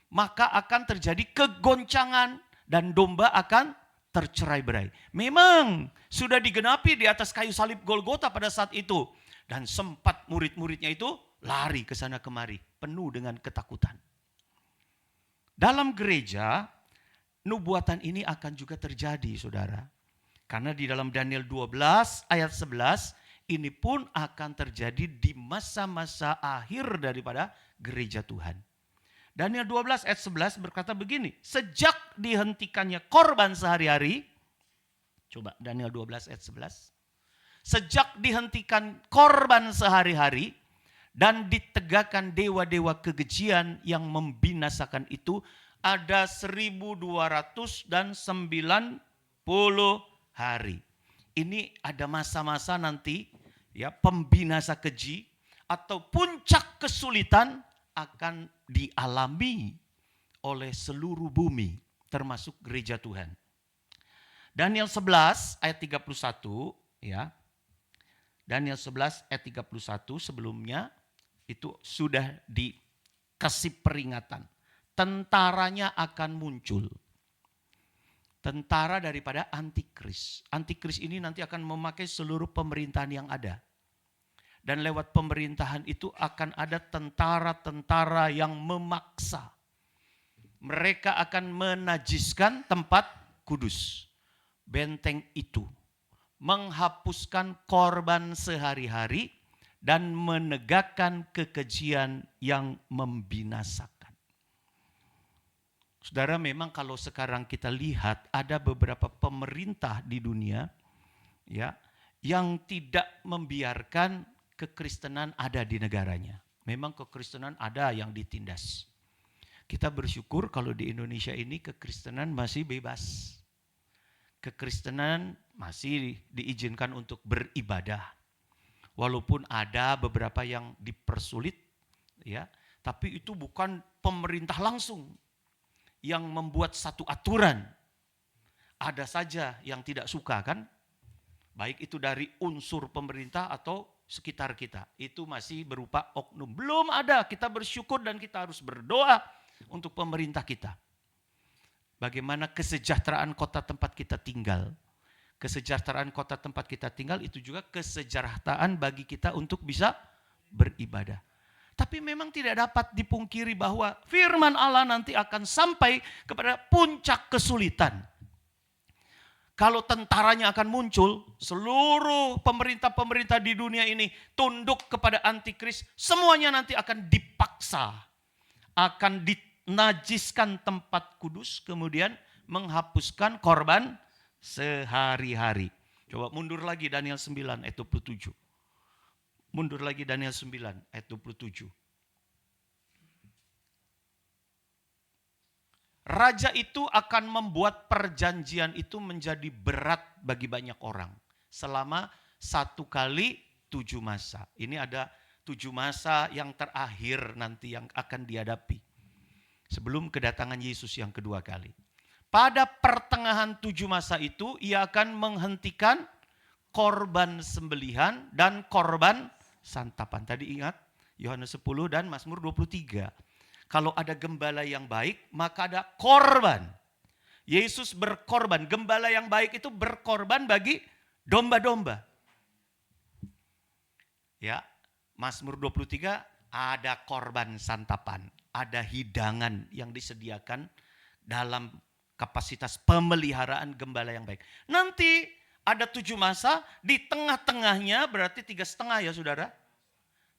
maka akan terjadi kegoncangan dan domba akan tercerai-berai. Memang sudah digenapi di atas kayu salib Golgota pada saat itu. Dan sempat murid-muridnya itu lari ke sana kemari, penuh dengan ketakutan. Dalam gereja, nubuatan ini akan juga terjadi, saudara. Karena di dalam Daniel 12 ayat 11, ini pun akan terjadi di masa-masa akhir daripada gereja Tuhan. Daniel 12 ayat 11 berkata begini, sejak dihentikannya korban sehari-hari, coba Daniel 12 ayat 11, sejak dihentikan korban sehari-hari dan ditegakkan dewa-dewa kekejian yang membinasakan itu, ada 1290 hari. Ini ada masa-masa nanti ya pembinasa keji atau puncak kesulitan akan dialami oleh seluruh bumi termasuk gereja Tuhan. Daniel 11 ayat 31 ya. Daniel 11 ayat 31 sebelumnya itu sudah dikasih peringatan. Tentaranya akan muncul. Tentara daripada antikris. Antikris ini nanti akan memakai seluruh pemerintahan yang ada. Dan lewat pemerintahan itu akan ada tentara-tentara yang memaksa. Mereka akan menajiskan tempat kudus. Benteng itu. Menghapuskan korban sehari-hari. Dan menegakkan kekejian yang membinasakan. Saudara, memang kalau sekarang kita lihat ada beberapa pemerintah di dunia ya yang tidak membiarkan kekristenan ada di negaranya. Memang kekristenan ada yang ditindas. Kita bersyukur kalau di Indonesia ini kekristenan masih bebas. Kekristenan masih diizinkan untuk beribadah. Walaupun ada beberapa yang dipersulit ya, tapi itu bukan pemerintah langsung yang membuat satu aturan. Ada saja yang tidak suka kan? Baik itu dari unsur pemerintah atau sekitar kita. Itu masih berupa oknum. Belum ada, kita bersyukur dan kita harus berdoa untuk pemerintah kita. Bagaimana kesejahteraan kota tempat kita tinggal. Kesejahteraan kota tempat kita tinggal itu juga kesejahteraan bagi kita untuk bisa beribadah. Tapi memang tidak dapat dipungkiri bahwa firman Allah nanti akan sampai kepada puncak kesulitan. Kalau tentaranya akan muncul, seluruh pemerintah-pemerintah di dunia ini tunduk kepada antikris, semuanya nanti akan dipaksa. Akan dinajiskan tempat kudus, kemudian menghapuskan korban sehari-hari. Coba mundur lagi Daniel 9 ayat 27. Mundur lagi Daniel 9 ayat 27. Raja itu akan membuat perjanjian itu menjadi berat bagi banyak orang. Selama 1 kali 7 masa. Ini ada 7 masa yang terakhir nanti yang akan dihadapi. Sebelum kedatangan Yesus yang kedua kali. Pada pertengahan 7 masa itu ia akan menghentikan korban sembelihan dan korban santapan. Tadi ingat Yohanes 10 dan Mazmur 23. Kalau ada gembala yang baik maka ada korban. Yesus berkorban. Gembala yang baik itu berkorban bagi domba-domba. Ya, Mazmur 23 ada korban santapan. Ada hidangan yang disediakan dalam kapasitas pemeliharaan gembala yang baik. Nanti ada 7 masa, di tengah-tengahnya berarti 3,5 ya saudara.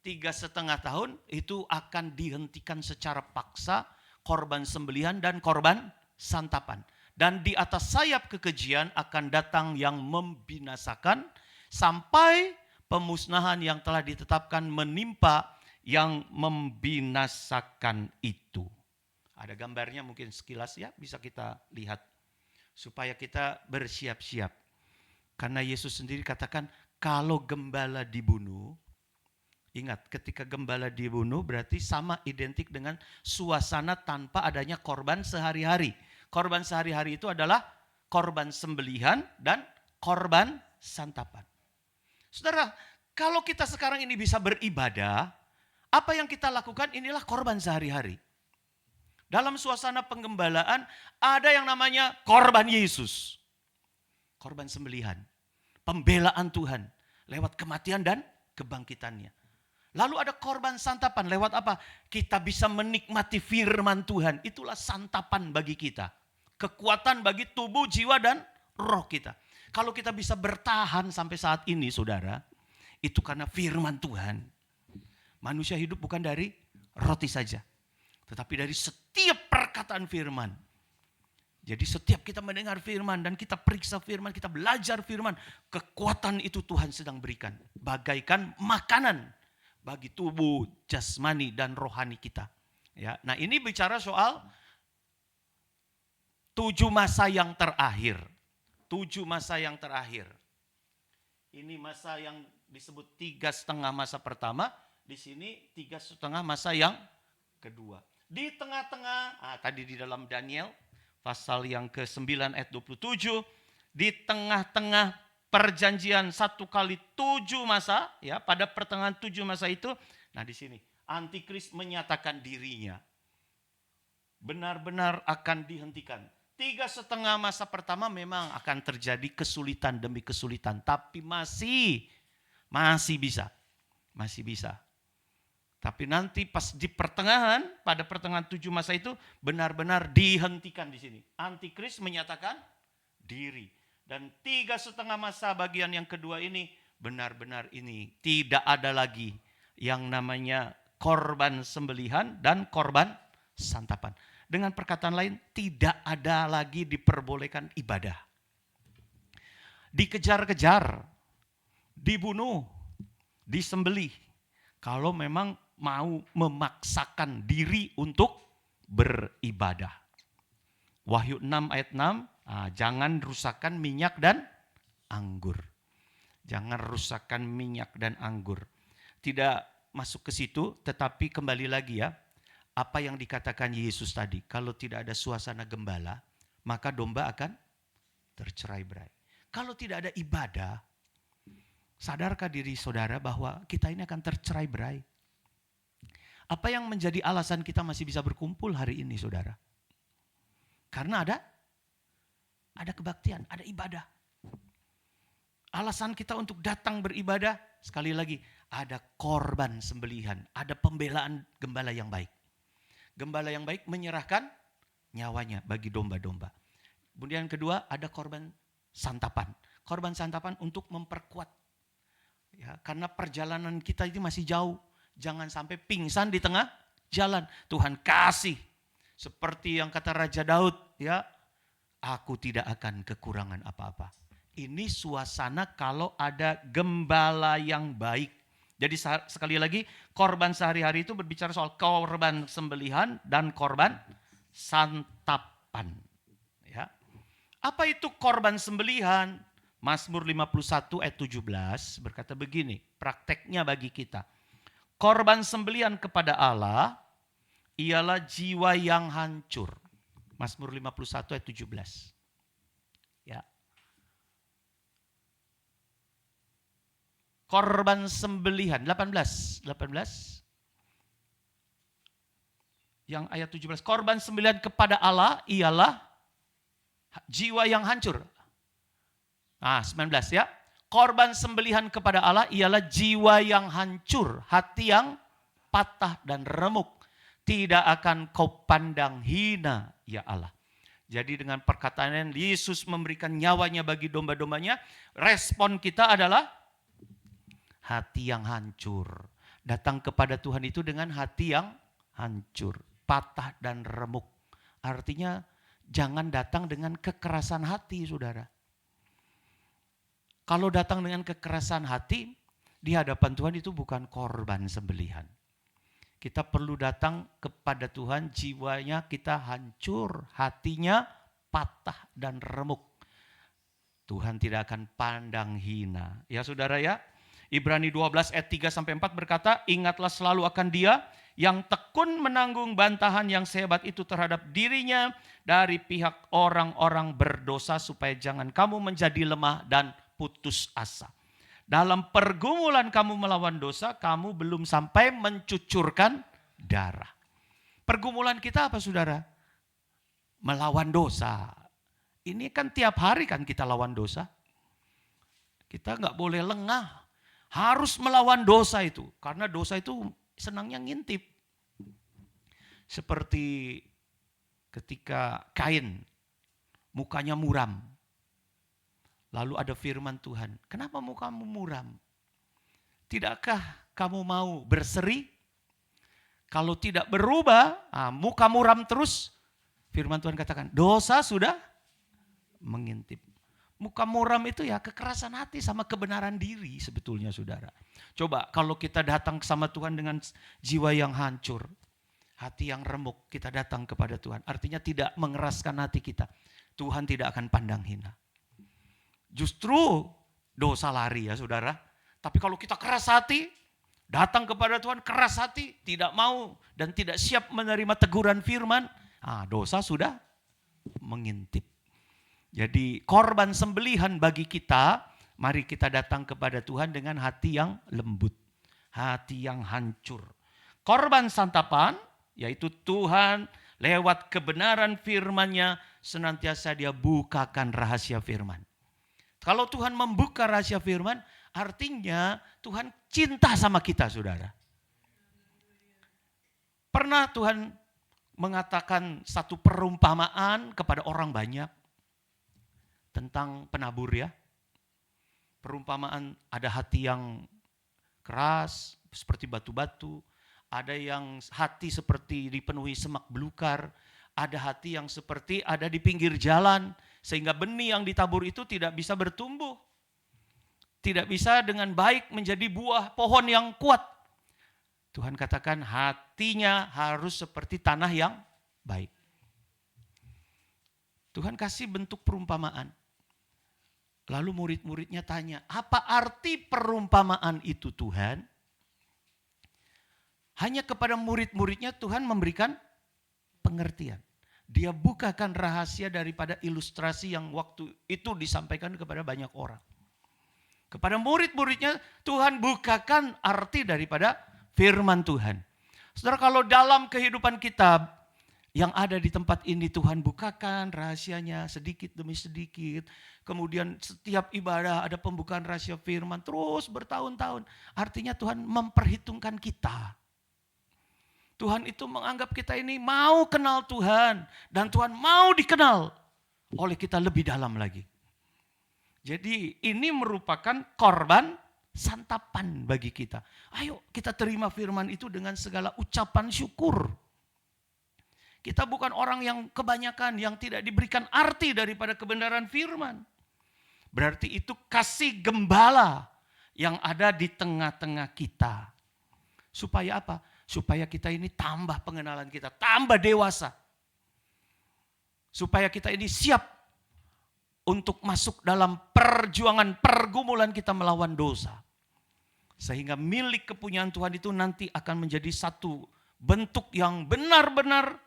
3,5 tahun itu akan dihentikan secara paksa korban sembelihan dan korban santapan. Dan di atas sayap kekejian akan datang yang membinasakan sampai pemusnahan yang telah ditetapkan menimpa yang membinasakan itu. Ada gambarnya mungkin sekilas ya bisa kita lihat. Supaya kita bersiap-siap. Karena Yesus sendiri katakan kalau gembala dibunuh. Ingat ketika gembala dibunuh berarti sama identik dengan suasana tanpa adanya korban sehari-hari. Korban sehari-hari itu adalah korban sembelihan dan korban santapan. Saudara, kalau kita sekarang ini bisa beribadah, apa yang kita lakukan inilah korban sehari-hari. Dalam suasana penggembalaan ada yang namanya korban Yesus. Korban sembelihan. Pembelaan Tuhan lewat kematian dan kebangkitannya. Lalu ada korban santapan lewat apa? Kita bisa menikmati firman Tuhan. Itulah santapan bagi kita. Kekuatan bagi tubuh, jiwa, dan roh kita. Kalau kita bisa bertahan sampai saat ini, saudara, itu karena firman Tuhan. Manusia hidup bukan dari roti saja, tetapi dari setiap perkataan firman. Jadi setiap kita mendengar firman dan kita periksa firman, kita belajar firman, kekuatan itu Tuhan sedang berikan. Bagaikan makanan bagi tubuh, jasmani, dan rohani kita. Ya, nah ini bicara soal 7 masa yang terakhir. 7 masa yang terakhir. Ini masa yang disebut 3,5 masa pertama. Di sini 3,5 masa yang kedua. Di tengah-tengah, tadi di dalam Daniel pasal yang ke-9 ayat 27. Di tengah-tengah perjanjian 1 kali 7 masa, ya, pada pertengahan 7 masa itu, nah di sini antikris menyatakan dirinya benar-benar akan dihentikan. 3,5 masa pertama memang akan terjadi kesulitan demi kesulitan, tapi masih bisa. Tapi nanti pas di pertengahan, pada pertengahan 7 masa itu benar-benar dihentikan di sini. Antikris menyatakan diri. Dan 3,5 masa bagian yang kedua ini benar-benar ini tidak ada lagi yang namanya korban sembelihan dan korban santapan. Dengan perkataan lain, tidak ada lagi diperbolehkan ibadah. Dikejar-kejar, dibunuh, disembelih. Kalau memang mau memaksakan diri untuk beribadah. Wahyu 6 ayat 6, jangan rusakkan minyak dan anggur. Jangan rusakkan minyak dan anggur. Tidak masuk ke situ, tetapi kembali lagi ya. Apa yang dikatakan Yesus tadi, kalau tidak ada suasana gembala, maka domba akan tercerai-berai. Kalau tidak ada ibadah, sadarkah diri saudara bahwa kita ini akan tercerai-berai? Apa yang menjadi alasan kita masih bisa berkumpul hari ini, saudara? Karena ada kebaktian, ada ibadah. Alasan kita untuk datang beribadah, sekali lagi, ada korban sembelihan, ada pembelaan gembala yang baik. Gembala yang baik menyerahkan nyawanya bagi domba-domba. Kemudian yang kedua, ada korban santapan. Korban santapan untuk memperkuat. Ya, karena perjalanan kita ini masih jauh. Jangan sampai pingsan di tengah jalan. Tuhan kasih. Seperti yang kata Raja Daud, ya, aku tidak akan kekurangan apa-apa. Ini suasana kalau ada gembala yang baik. Jadi sekali lagi, korban sehari-hari itu berbicara soal korban sembelihan dan korban santapan. Ya. Apa itu korban sembelihan? Mazmur 51 ayat 17 berkata begini, prakteknya bagi kita. Korban sembelihan kepada Allah ialah jiwa yang hancur. Mazmur 51 ayat 17. Ya. Korban sembelihan 18. Yang ayat 17. Korban sembelihan kepada Allah ialah jiwa yang hancur. 19 ya. Korban sembelihan kepada Allah ialah jiwa yang hancur, hati yang patah dan remuk. Tidak akan kau pandang hina, ya Allah. Jadi dengan perkataan Yesus memberikan nyawanya bagi domba-dombanya, respon kita adalah hati yang hancur. Datang kepada Tuhan itu dengan hati yang hancur, patah dan remuk. Artinya jangan datang dengan kekerasan hati, saudara. Kalau datang dengan kekerasan hati, di hadapan Tuhan itu bukan korban sembelihan. Kita perlu datang kepada Tuhan, jiwanya kita hancur, hatinya patah dan remuk. Tuhan tidak akan pandang hina. Ya saudara ya, Ibrani 12 ayat 3-4 berkata, ingatlah selalu akan Dia yang tekun menanggung bantahan yang sehebat itu terhadap dirinya dari pihak orang-orang berdosa supaya jangan kamu menjadi lemah dan putus asa. Dalam pergumulan kamu melawan dosa, kamu belum sampai mencucurkan darah. Pergumulan kita apa saudara? Melawan dosa. Ini kan tiap hari kan kita lawan dosa. Kita nggak boleh lengah. Harus melawan dosa itu. Karena dosa itu senangnya ngintip. Seperti ketika Kain mukanya muram. Lalu ada firman Tuhan, kenapa mukamu muram? Tidakkah kamu mau berseri? Kalau tidak berubah, muka muram terus. Firman Tuhan katakan, dosa sudah mengintip. Muka muram itu ya kekerasan hati sama kebenaran diri sebetulnya saudara. Coba kalau kita datang sama Tuhan dengan jiwa yang hancur, hati yang remuk, kita datang kepada Tuhan. Artinya tidak mengeraskan hati kita. Tuhan tidak akan pandang hina. Justru dosa lari ya saudara. Tapi kalau kita keras hati, datang kepada Tuhan keras hati, tidak mau dan tidak siap menerima teguran firman, dosa sudah mengintip. Jadi korban sembelihan bagi kita, mari kita datang kepada Tuhan dengan hati yang lembut, hati yang hancur. Korban santapan, yaitu Tuhan lewat kebenaran firman-Nya senantiasa Dia bukakan rahasia firman. Kalau Tuhan membuka rahasia firman, artinya Tuhan cinta sama kita, saudara. Pernah Tuhan mengatakan satu perumpamaan kepada orang banyak tentang penabur ya. Perumpamaan ada hati yang keras seperti batu-batu, ada yang hati seperti dipenuhi semak belukar, ada hati yang seperti ada di pinggir jalan, sehingga benih yang ditabur itu tidak bisa bertumbuh. Tidak bisa dengan baik menjadi buah pohon yang kuat. Tuhan katakan hatinya harus seperti tanah yang baik. Tuhan kasih bentuk perumpamaan. Lalu murid-muridnya tanya, apa arti perumpamaan itu Tuhan? Hanya kepada murid-muridnya Tuhan memberikan pengertian. Dia bukakan rahasia daripada ilustrasi yang waktu itu disampaikan kepada banyak orang. Kepada murid-muridnya Tuhan bukakan arti daripada firman Tuhan. Saudara, kalau dalam kehidupan kita yang ada di tempat ini Tuhan bukakan rahasianya sedikit demi sedikit. Kemudian setiap ibadah ada pembukaan rahasia firman terus bertahun-tahun. Artinya Tuhan memperhitungkan kita. Tuhan itu menganggap kita ini mau kenal Tuhan. Dan Tuhan mau dikenal oleh kita lebih dalam lagi. Jadi ini merupakan korban santapan bagi kita. Ayo kita terima firman itu dengan segala ucapan syukur. Kita bukan orang yang kebanyakan, yang tidak diberikan arti daripada kebenaran firman. Berarti itu kasih gembala yang ada di tengah-tengah kita. Supaya apa? Supaya kita ini tambah pengenalan kita, tambah dewasa. Supaya kita ini siap untuk masuk dalam perjuangan, pergumulan kita melawan dosa. Sehingga milik kepunyaan Tuhan itu nanti akan menjadi satu bentuk yang benar-benar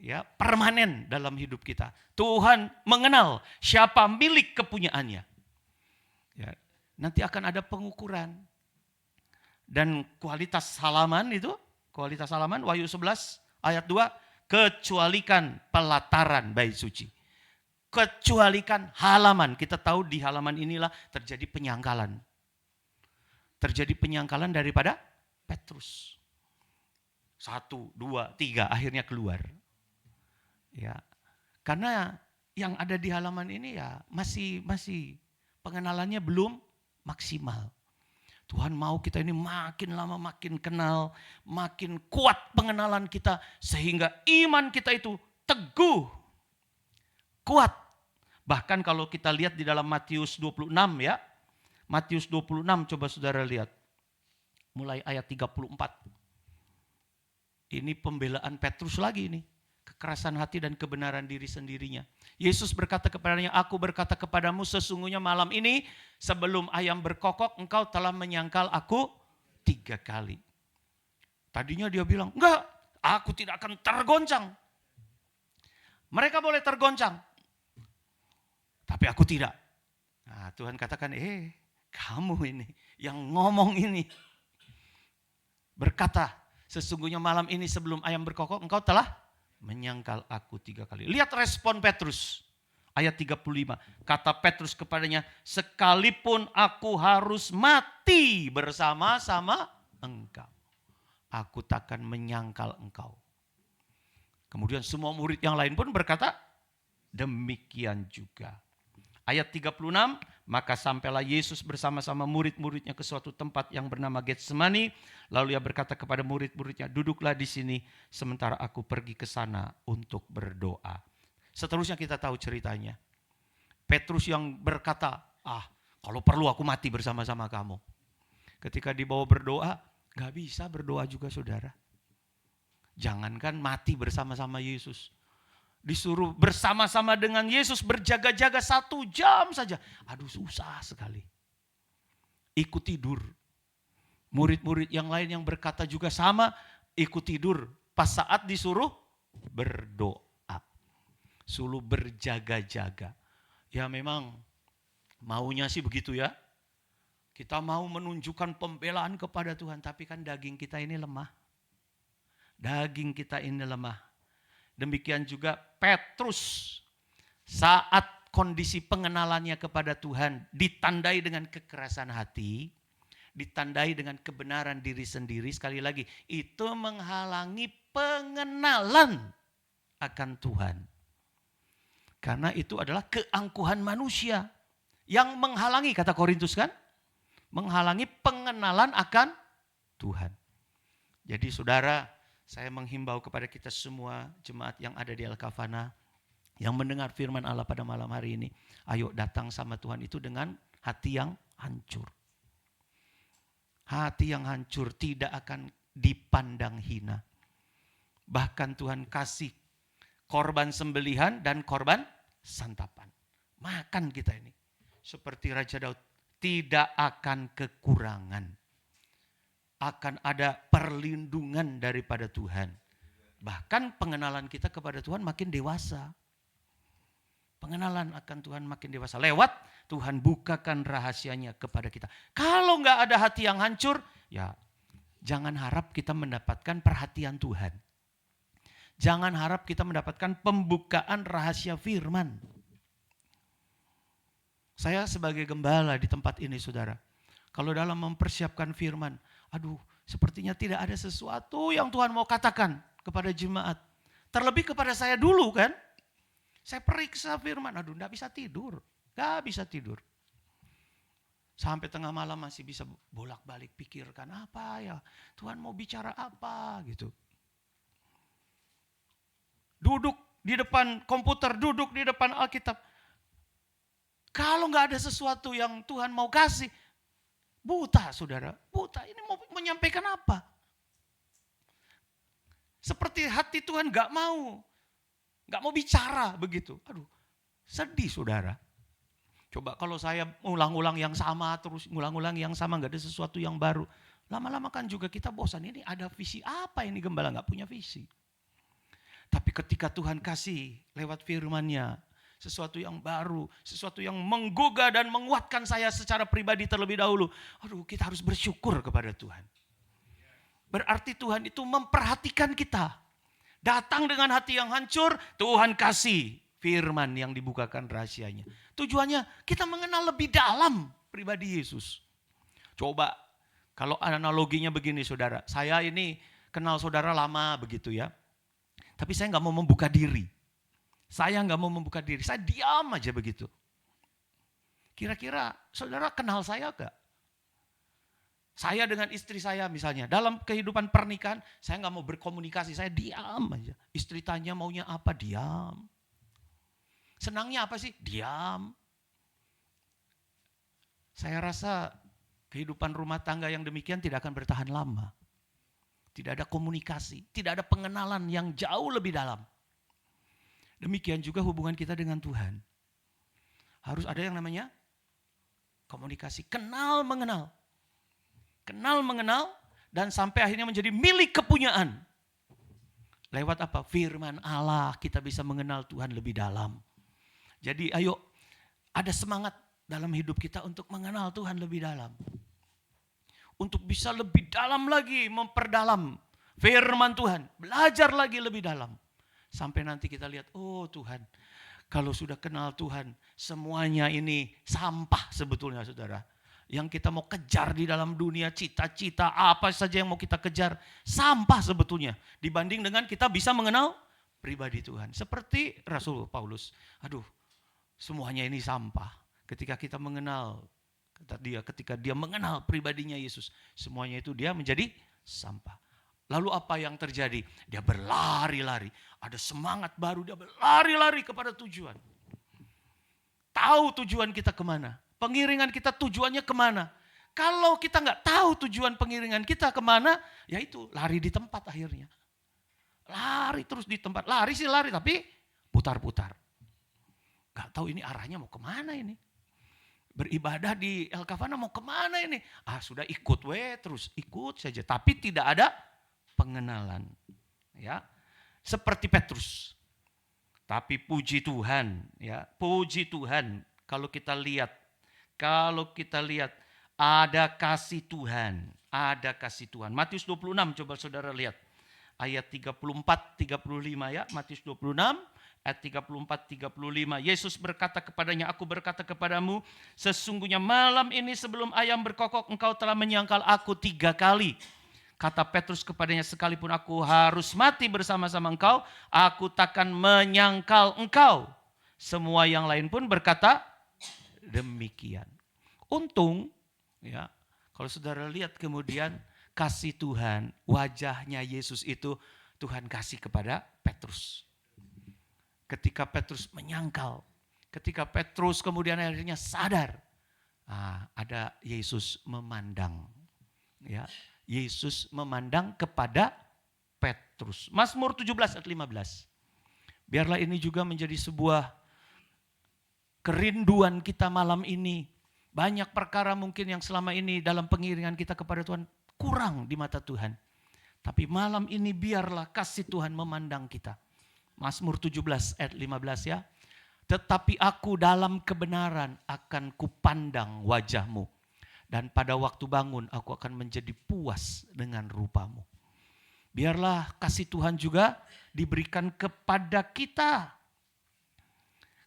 ya permanen dalam hidup kita. Tuhan mengenal siapa milik kepunyaannya. Ya, nanti akan ada pengukuran. Dan kualitas halaman itu, kualitas halaman Wahyu 11 ayat 2, kecualikan pelataran bait suci. Kecualikan halaman. Kita tahu di halaman inilah terjadi penyangkalan. Terjadi penyangkalan daripada Petrus. 1, 2, 3 akhirnya keluar. Ya. Karena yang ada di halaman ini ya masih pengenalannya belum maksimal. Tuhan mau kita ini makin lama makin kenal, makin kuat pengenalan kita sehingga iman kita itu teguh, kuat. Bahkan kalau kita lihat di dalam Matius 26 ya, Matius 26 coba saudara lihat, mulai ayat 34. Ini pembelaan Petrus lagi ini, kekerasan hati dan kebenaran diri sendirinya. Yesus berkata kepadanya, aku berkata kepadamu sesungguhnya malam ini sebelum ayam berkokok engkau telah menyangkal aku 3 kali. Tadinya dia bilang, enggak, aku tidak akan tergoncang. Mereka boleh tergoncang, tapi aku tidak. Nah, Tuhan katakan, kamu ini yang ngomong ini. Berkata, sesungguhnya malam ini sebelum ayam berkokok engkau telah menyangkal aku 3 kali. Lihat respon Petrus. Ayat 35, kata Petrus kepadanya, sekalipun aku harus mati bersama-sama engkau, aku takkan menyangkal engkau. Kemudian semua murid yang lain pun berkata, demikian juga. Ayat 36, maka sampailah Yesus bersama-sama murid-muridnya ke suatu tempat yang bernama Getsemani. Lalu ia berkata kepada murid-muridnya, duduklah di sini sementara aku pergi ke sana untuk berdoa. Seterusnya kita tahu ceritanya. Petrus yang berkata, kalau perlu aku mati bersama-sama kamu. Ketika dibawa berdoa, gak bisa berdoa juga saudara. Jangankan mati bersama-sama Yesus. Disuruh bersama-sama dengan Yesus berjaga-jaga 1 jam saja. Aduh susah sekali. Ikut tidur. Murid-murid yang lain yang berkata juga sama, ikut tidur pas saat disuruh berdoa. Suruh berjaga-jaga. Ya memang maunya sih begitu ya. Kita mau menunjukkan pembelaan kepada Tuhan, tapi kan daging kita ini lemah. Daging kita ini lemah. Demikian juga Petrus saat kondisi pengenalannya kepada Tuhan ditandai dengan kekerasan hati, ditandai dengan kebenaran diri sendiri, sekali lagi itu menghalangi pengenalan akan Tuhan. Karena itu adalah keangkuhan manusia yang menghalangi, kata Korintus kan, menghalangi pengenalan akan Tuhan. Jadi saudara, saya menghimbau kepada kita semua jemaat yang ada di Al-Kafana, yang mendengar firman Allah pada malam hari ini. Ayo datang sama Tuhan itu dengan hati yang hancur. Hati yang hancur tidak akan dipandang hina. Bahkan Tuhan kasih korban sembelihan dan korban santapan. Makan kita ini. Seperti Raja Daud, tidak akan kekurangan. Akan ada perlindungan daripada Tuhan. Bahkan pengenalan kita kepada Tuhan makin dewasa. Pengenalan akan Tuhan makin dewasa. Lewat Tuhan bukakan rahasianya kepada kita. Kalau nggak ada hati yang hancur, ya jangan harap kita mendapatkan perhatian Tuhan. Jangan harap kita mendapatkan pembukaan rahasia firman. Saya sebagai gembala di tempat ini saudara, kalau dalam mempersiapkan firman, sepertinya tidak ada sesuatu yang Tuhan mau katakan kepada jemaat. Terlebih kepada saya dulu kan. Saya periksa firman, enggak bisa tidur. Gak bisa tidur. Sampai tengah malam masih bisa bolak-balik pikirkan apa ya. Tuhan mau bicara apa gitu. Duduk di depan komputer, duduk di depan Alkitab. Kalau gak ada sesuatu yang Tuhan mau kasih, buta saudara, buta. Ini mau menyampaikan apa? Seperti hati Tuhan gak mau bicara begitu. Sedih saudara. Coba kalau saya ulang-ulang yang sama terus, ulang-ulang yang sama, gak ada sesuatu yang baru. Lama-lama kan juga kita bosan, ini ada visi apa ini gembala gak punya visi. Tapi ketika Tuhan kasih lewat firman-Nya, sesuatu yang baru, sesuatu yang menggugah dan menguatkan saya secara pribadi terlebih dahulu. Kita harus bersyukur kepada Tuhan. Berarti Tuhan itu memperhatikan kita. Datang dengan hati yang hancur, Tuhan kasih firman yang dibukakan rahasianya. Tujuannya kita mengenal lebih dalam pribadi Yesus. Coba kalau analoginya begini saudara, saya ini kenal saudara lama begitu ya. Tapi saya gak mau membuka diri. Saya diam aja begitu. Kira-kira saudara kenal saya gak? Saya dengan istri saya misalnya, dalam kehidupan pernikahan, saya gak mau berkomunikasi, saya diam aja. Istri tanya maunya apa, diam. Senangnya apa sih? Diam. Saya rasa kehidupan rumah tangga yang demikian tidak akan bertahan lama. Tidak ada komunikasi, tidak ada pengenalan yang jauh lebih dalam. Demikian juga hubungan kita dengan Tuhan. Harus ada yang namanya komunikasi, kenal mengenal. Kenal mengenal dan sampai akhirnya menjadi milik kepunyaan. Lewat apa? Firman Allah kita bisa mengenal Tuhan lebih dalam. Jadi ayo ada semangat dalam hidup kita untuk mengenal Tuhan lebih dalam. Untuk bisa lebih dalam lagi memperdalam firman Tuhan. Belajar lagi lebih dalam. Sampai nanti kita lihat, oh Tuhan, Kalau sudah kenal Tuhan, semuanya ini sampah sebetulnya saudara. Yang kita mau kejar di dalam dunia, cita-cita apa saja yang mau kita kejar, sampah sebetulnya. Dibanding dengan kita bisa mengenal pribadi Tuhan. Seperti Rasul Paulus, aduh semuanya ini sampah. Ketika kita mengenal, ketika dia mengenal pribadinya Yesus, semuanya itu dia menjadi sampah. Lalu apa yang terjadi? Dia berlari-lari. Ada semangat baru, dia berlari-lari kepada tujuan. Tahu tujuan kita kemana. Pengiringan kita tujuannya kemana. Kalau kita nggak tahu tujuan pengiringan kita kemana, ya itu lari di tempat akhirnya. Lari terus di tempat. Lari sih lari, tapi putar-putar. Gak tahu ini arahnya mau kemana ini. Beribadah di El Kafana mau kemana ini. Sudah ikut terus ikut saja. Tapi tidak ada pengenalan, ya, seperti Petrus. Tapi puji Tuhan, ya, puji Tuhan. Kalau kita lihat ada kasih Tuhan, ada kasih Tuhan. Matius 26, coba saudara lihat ayat 34-35 ya, Matius 26 ayat 34-35. Yesus berkata kepadanya, aku berkata kepadamu, sesungguhnya malam ini sebelum ayam berkokok engkau telah menyangkal aku 3 kali. Kata Petrus kepadanya, sekalipun aku harus mati bersama-sama engkau, aku takkan menyangkal engkau. Semua yang lain pun berkata demikian. Untung, ya, kalau saudara lihat kemudian kasih Tuhan, wajahnya Yesus itu Tuhan kasih kepada Petrus. Ketika Petrus menyangkal, ketika Petrus kemudian akhirnya sadar, ada Yesus memandang, ya. Yesus memandang kepada Petrus. Mazmur 17 ayat 15. Biarlah ini juga menjadi sebuah kerinduan kita malam ini. Banyak perkara mungkin yang selama ini dalam pengiringan kita kepada Tuhan kurang di mata Tuhan. Tapi malam ini biarlah kasih Tuhan memandang kita. Mazmur 17 ayat 15 ya. Tetapi aku dalam kebenaran akan kupandang wajahmu. Dan pada waktu bangun aku akan menjadi puas dengan rupamu. Biarlah kasih Tuhan juga diberikan kepada kita.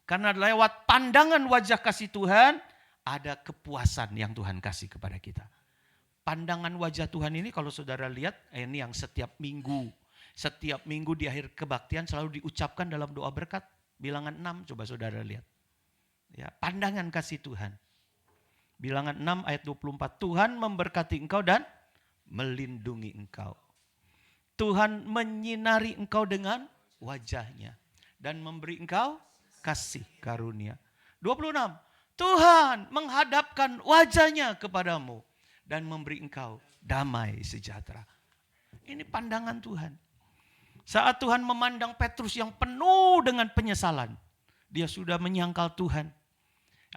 Karena lewat pandangan wajah kasih Tuhan, ada kepuasan yang Tuhan kasih kepada kita. Pandangan wajah Tuhan ini kalau saudara lihat, ini yang setiap minggu di akhir kebaktian selalu diucapkan dalam doa berkat. Bilangan 6, coba saudara lihat. Ya, pandangan kasih Tuhan. Bilangan 6 ayat 24, Tuhan memberkati engkau dan melindungi engkau. Tuhan menyinari engkau dengan wajahnya dan memberi engkau kasih karunia. 26, Tuhan menghadapkan wajahnya kepadamu dan memberi engkau damai sejahtera. Ini pandangan Tuhan. Saat Tuhan memandang Petrus yang penuh dengan penyesalan, dia sudah menyangkal Tuhan.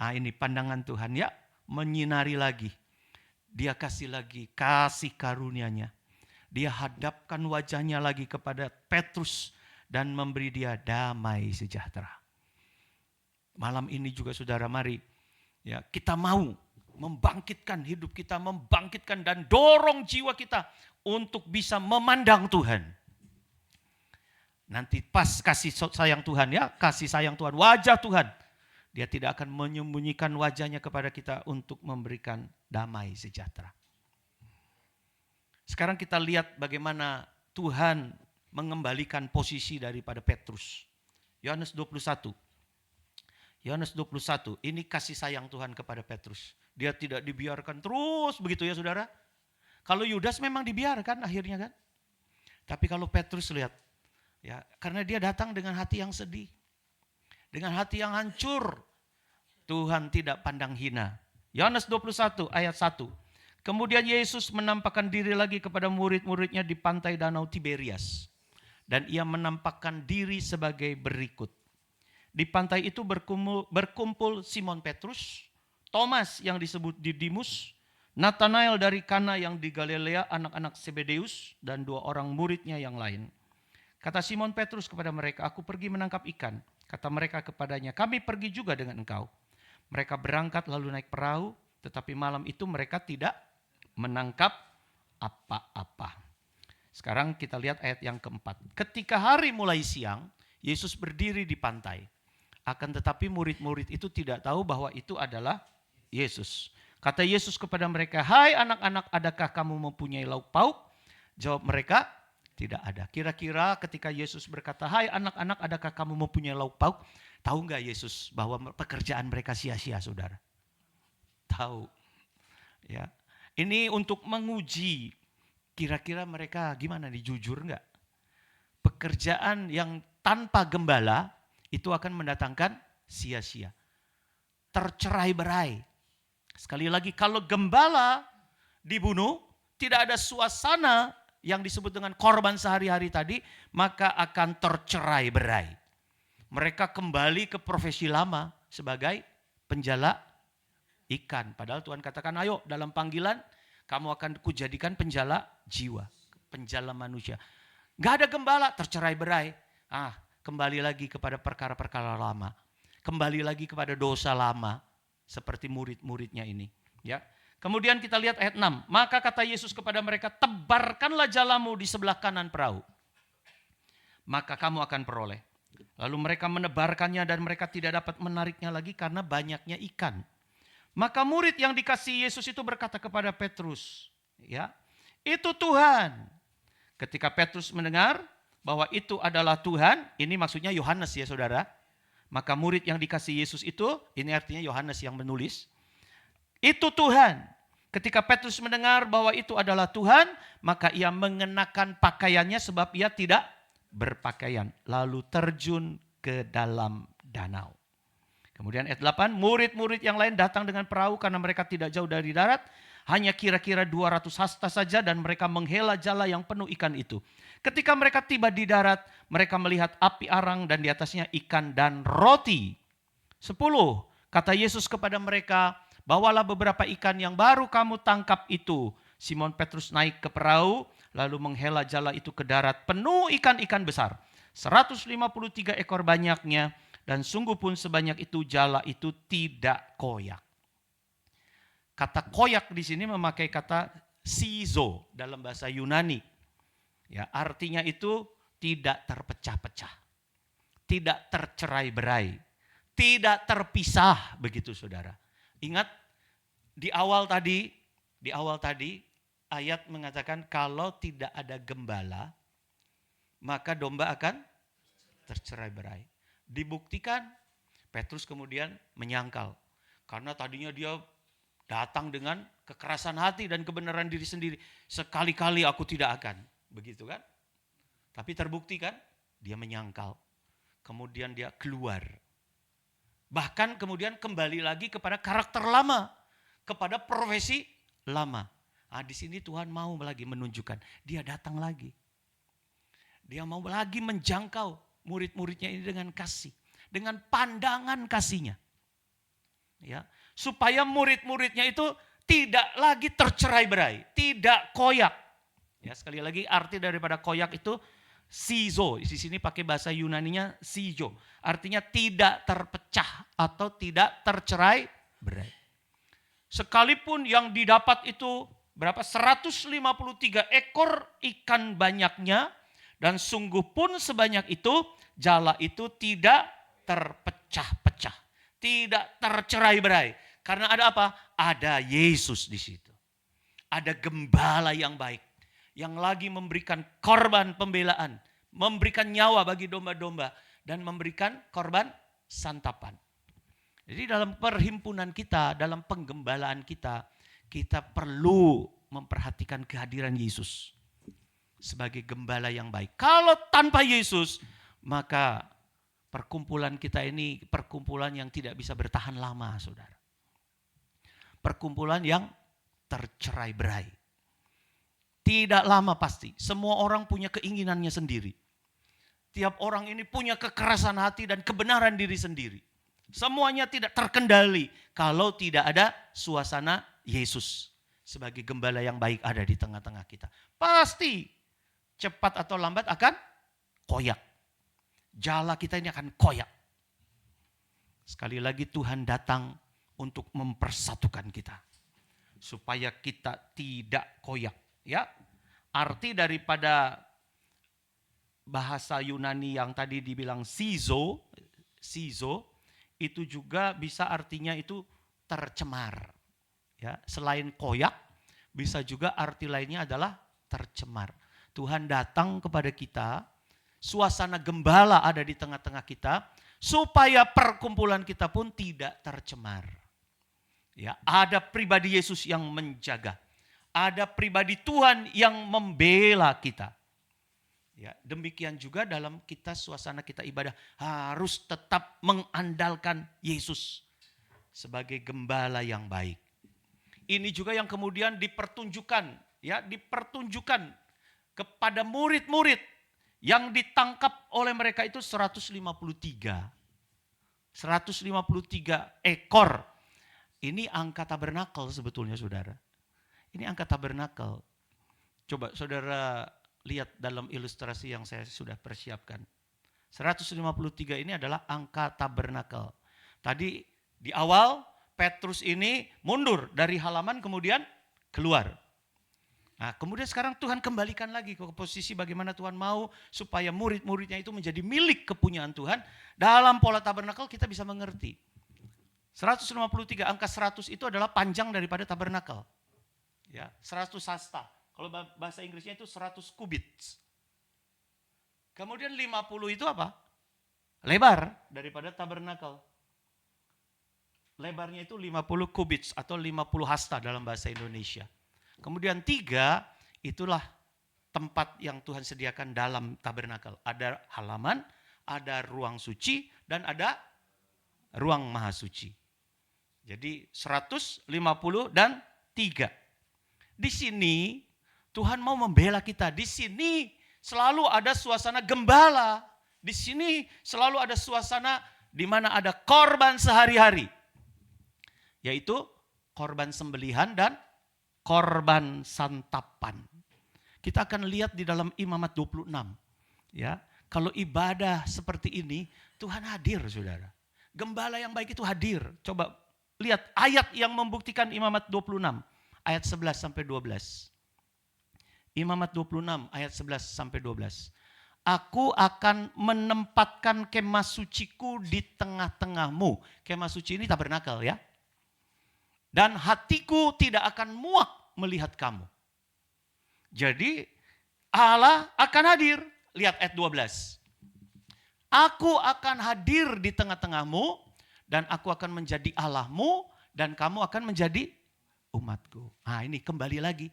Ini pandangan Tuhan ya. Menyinari lagi. Dia kasih lagi kasih karunia-Nya. Dia hadapkan wajahnya lagi kepada Petrus dan memberi dia damai sejahtera. Malam ini juga saudara mari ya, kita mau membangkitkan hidup kita, membangkitkan dan dorong jiwa kita untuk bisa memandang Tuhan. Nanti pas kasih sayang Tuhan ya, kasih sayang Tuhan, wajah Tuhan. Dia tidak akan menyembunyikan wajahnya kepada kita untuk memberikan damai sejahtera. Sekarang kita lihat bagaimana Tuhan mengembalikan posisi daripada Petrus. Yohanes 21. Yohanes 21, ini kasih sayang Tuhan kepada Petrus. Dia tidak dibiarkan terus begitu ya saudara. Kalau Yudas memang dibiarkan akhirnya kan. Tapi kalau Petrus lihat, ya karena dia datang dengan hati yang sedih. Dengan hati yang hancur, Tuhan tidak pandang hina. Yohanes 21 ayat 1. Kemudian Yesus menampakkan diri lagi kepada murid-muridnya di pantai Danau Tiberias. Dan ia menampakkan diri sebagai berikut. Di pantai itu berkumpul Simon Petrus, Thomas yang disebut Didimus, Nathanael dari Kana yang di Galilea, anak-anak Zebedeus, dan 2 orang muridnya yang lain. Kata Simon Petrus kepada mereka, aku pergi menangkap ikan. Kata mereka kepadanya, kami pergi juga dengan engkau. Mereka berangkat lalu naik perahu, tetapi malam itu mereka tidak menangkap apa-apa. Sekarang kita lihat ayat yang keempat. Ketika hari mulai siang, Yesus berdiri di pantai. Akan tetapi murid-murid itu tidak tahu bahwa itu adalah Yesus. Kata Yesus kepada mereka, "Hai anak-anak, adakah kamu mempunyai lauk pauk?" Jawab mereka, "Tidak ada." Kira-kira ketika Yesus berkata, "Hai anak-anak, adakah kamu mempunyai lauk pauk?" Tahu nggak Yesus bahwa pekerjaan mereka sia-sia, saudara? Tahu. Ya, ini untuk menguji kira-kira mereka gimana nih, jujur nggak? Pekerjaan yang tanpa gembala itu akan mendatangkan sia-sia. Tercerai-berai. Sekali lagi, kalau gembala dibunuh, tidak ada suasana yang disebut dengan korban sehari-hari tadi, maka akan tercerai-berai. Mereka kembali ke profesi lama sebagai penjala ikan. Padahal Tuhan katakan, ayo dalam panggilan kamu akan kujadikan penjala jiwa, penjala manusia. Gak ada gembala, tercerai-berai. Kembali lagi kepada perkara-perkara lama. Kembali lagi kepada dosa lama. Seperti murid-muridnya ini. Ya. Kemudian kita lihat ayat 6. Maka kata Yesus kepada mereka, tebarkanlah jalamu di sebelah kanan perahu. Maka kamu akan peroleh. Lalu mereka menebarkannya dan mereka tidak dapat menariknya lagi karena banyaknya ikan. Maka murid yang dikasihi Yesus itu berkata kepada Petrus, ya, itu Tuhan. Ketika Petrus mendengar bahwa itu adalah Tuhan, ini maksudnya Yohanes ya saudara. Maka murid yang dikasihi Yesus itu, ini artinya Yohanes yang menulis, itu Tuhan. Ketika Petrus mendengar bahwa itu adalah Tuhan, maka ia mengenakan pakaiannya sebab ia tidak berpakaian. Lalu terjun ke dalam danau. Kemudian ayat 8, murid-murid yang lain datang dengan perahu karena mereka tidak jauh dari darat. Hanya kira-kira 200 hasta saja dan mereka menghela jala yang penuh ikan itu. Ketika mereka tiba di darat, mereka melihat api arang dan di atasnya ikan dan roti. 10, kata Yesus kepada mereka, bawalah beberapa ikan yang baru kamu tangkap itu. Simon Petrus naik ke perahu, lalu menghela jala itu ke darat penuh ikan-ikan besar. 153 ekor banyaknya, dan sungguh pun sebanyak itu jala itu tidak koyak. Kata koyak di sini memakai kata sizo dalam bahasa Yunani. Ya, artinya itu tidak terpecah-pecah. Tidak tercerai-berai. Tidak terpisah, begitu saudara. Ingat di awal tadi ayat mengatakan kalau tidak ada gembala, maka domba akan tercerai-berai. Dibuktikan, Petrus kemudian menyangkal. Karena tadinya dia datang dengan kekerasan hati dan kebenaran diri sendiri. Sekali-kali aku tidak akan. Begitu kan? Tapi terbukti kan? Dia menyangkal. Kemudian dia keluar. Bahkan kemudian kembali lagi kepada karakter lama. Kepada profesi lama. Di sini Tuhan mau lagi menunjukkan. Dia datang lagi. Dia mau lagi menjangkau murid-muridnya ini dengan kasih. Dengan pandangan kasihnya. Ya, supaya murid-muridnya itu tidak lagi tercerai-berai. Tidak koyak. Ya, sekali lagi arti daripada koyak itu sizo. Di sini pakai bahasa Yunaninya sizo. Artinya tidak terpecah atau tidak tercerai-berai. Sekalipun yang didapat itu berapa? 153 ekor ikan banyaknya, dan sungguh pun sebanyak itu jala itu tidak terpecah-pecah, tidak tercerai-berai. Karena ada apa? Ada Yesus di situ. Ada gembala yang baik yang lagi memberikan korban pembelaan, memberikan nyawa bagi domba-domba dan memberikan korban santapan. Jadi dalam perhimpunan kita, dalam penggembalaan kita, kita perlu memperhatikan kehadiran Yesus sebagai gembala yang baik. Kalau tanpa Yesus, maka perkumpulan kita ini perkumpulan yang tidak bisa bertahan lama, saudara. Perkumpulan yang tercerai-berai. Tidak lama pasti. Semua orang punya keinginannya sendiri. Tiap orang ini punya kekerasan hati dan kebenaran diri sendiri. Semuanya tidak terkendali kalau tidak ada suasana Yesus sebagai gembala yang baik ada di tengah-tengah kita. Pasti cepat atau lambat akan koyak. Jala kita ini akan koyak. Sekali lagi Tuhan datang untuk mempersatukan kita. Supaya kita tidak koyak. Ya, arti daripada bahasa Yunani yang tadi dibilang sizo itu juga bisa artinya itu tercemar. Ya, selain koyak, bisa juga arti lainnya adalah tercemar. Tuhan datang kepada kita, suasana gembala ada di tengah-tengah kita, supaya perkumpulan kita pun tidak tercemar. Ya, ada pribadi Yesus yang menjaga. Ada pribadi Tuhan yang membela kita. Ya, demikian juga dalam kita suasana kita ibadah harus tetap mengandalkan Yesus sebagai gembala yang baik. Ini juga yang kemudian dipertunjukkan kepada murid-murid yang ditangkap oleh mereka itu 153 ekor. Ini angka tabernakel sebetulnya saudara. Ini angka tabernakel. Coba saudara lihat dalam ilustrasi yang saya sudah persiapkan. 153 ini adalah angka tabernakel. Tadi di awal Petrus ini mundur dari halaman kemudian keluar. Nah, kemudian sekarang Tuhan kembalikan lagi ke posisi bagaimana Tuhan mau supaya murid-muridnya itu menjadi milik kepunyaan Tuhan. Dalam pola tabernakel kita bisa mengerti. 153, angka 100 itu adalah panjang daripada tabernakel. Ya, 100 hasta. Kalau bahasa Inggrisnya itu 100 kubits. Kemudian 50 itu apa? Lebar daripada tabernakel. Lebarnya itu 50 kubits atau 50 hasta dalam bahasa Indonesia. Kemudian 3 itulah tempat yang Tuhan sediakan dalam tabernakel. Ada halaman, ada ruang suci, dan ada ruang maha suci. Jadi 150 dan 3. Di sini Tuhan mau membela kita. Di sini selalu ada suasana gembala. Di sini selalu ada suasana di mana ada korban sehari-hari. Yaitu korban sembelihan dan korban santapan. Kita akan lihat di dalam Imamat 26. Ya, kalau ibadah seperti ini, Tuhan hadir, saudara. Gembala yang baik itu hadir. Coba lihat ayat yang membuktikan Imamat 26, ayat 11 sampai 12. Imamat 26 ayat 11 sampai 12. Aku akan menempatkan kemah suciku di tengah-tengahmu. Kemah suci ini tabernakel ya. Dan hatiku tidak akan muak melihat kamu. Jadi Allah akan hadir. Lihat ayat 12. Aku akan hadir di tengah-tengahmu dan aku akan menjadi Allahmu dan kamu akan menjadi umatku. Nah ini kembali lagi.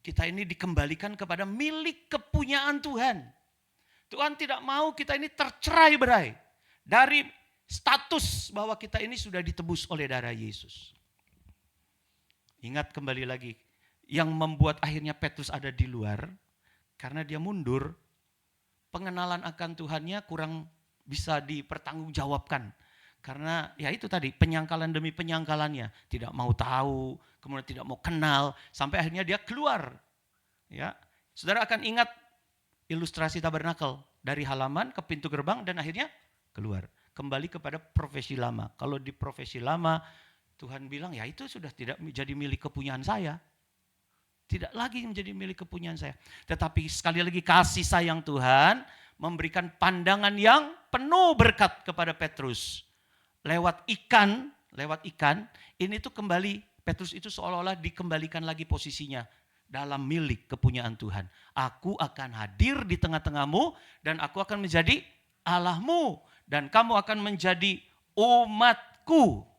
Kita ini dikembalikan kepada milik kepunyaan Tuhan. Tuhan tidak mau kita ini tercerai-berai dari status bahwa kita ini sudah ditebus oleh darah Yesus. Ingat kembali lagi, yang membuat akhirnya Petrus ada di luar, karena dia mundur, pengenalan akan Tuhannya kurang bisa dipertanggungjawabkan. Karena ya itu tadi, penyangkalan demi penyangkalannya. Tidak mau tahu, kemudian tidak mau kenal, sampai akhirnya dia keluar. Ya, saudara akan ingat ilustrasi tabernakel, dari halaman ke pintu gerbang dan akhirnya keluar. Kembali kepada profesi lama. Kalau di profesi lama, Tuhan bilang, ya itu sudah tidak menjadi milik kepunyaan saya. Tidak lagi menjadi milik kepunyaan saya. Tetapi sekali lagi kasih sayang Tuhan memberikan pandangan yang penuh berkat kepada Petrus. Lewat ikan, ini tuh kembali, Petrus itu seolah-olah dikembalikan lagi posisinya dalam milik kepunyaan Tuhan. Aku akan hadir di tengah-tengahmu dan aku akan menjadi Allahmu dan kamu akan menjadi umatku.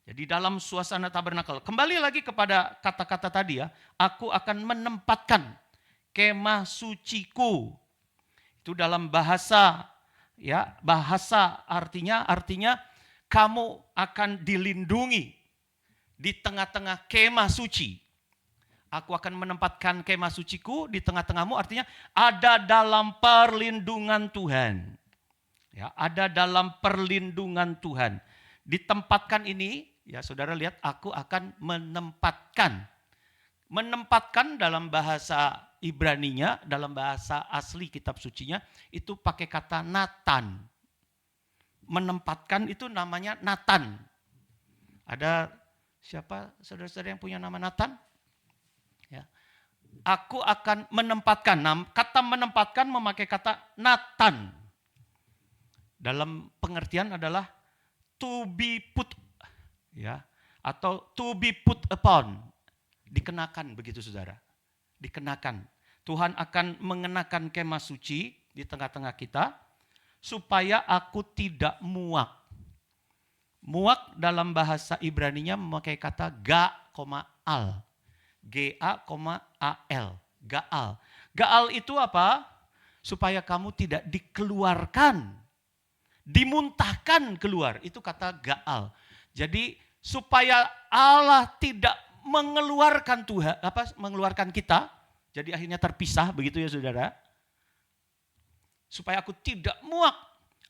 Jadi dalam suasana tabernakel, kembali lagi kepada kata-kata tadi ya, aku akan menempatkan kemah suciku. Itu dalam bahasa ya, bahasa artinya kamu akan dilindungi di tengah-tengah kemah suci. Aku akan menempatkan kemah suciku di tengah-tengahmu, artinya ada dalam perlindungan Tuhan. Ya, ada dalam perlindungan Tuhan. Ditempatkan ini, ya saudara lihat, aku akan menempatkan. Menempatkan dalam bahasa Ibraninya, dalam bahasa asli kitab sucinya, itu pakai kata Natan. Menempatkan itu namanya Natan. Ada siapa saudara-saudara yang punya nama Natan? Ya. Aku akan menempatkan. Nah, kata menempatkan memakai kata Natan. Dalam pengertian adalah to be put, ya, atau to be put upon, dikenakan begitu saudara, dikenakan. Tuhan akan mengenakan kemah suci di tengah-tengah kita supaya aku tidak muak. Muak dalam bahasa Ibraninya memakai kata ga,al. G-A,A-L. Gaal. Gaal itu apa? Supaya kamu tidak dikeluarkan. Dimuntahkan keluar. Itu kata gaal. Jadi supaya Allah tidak mengeluarkan Tuhan, mengeluarkan kita. Jadi akhirnya terpisah begitu ya saudara. Supaya aku tidak muak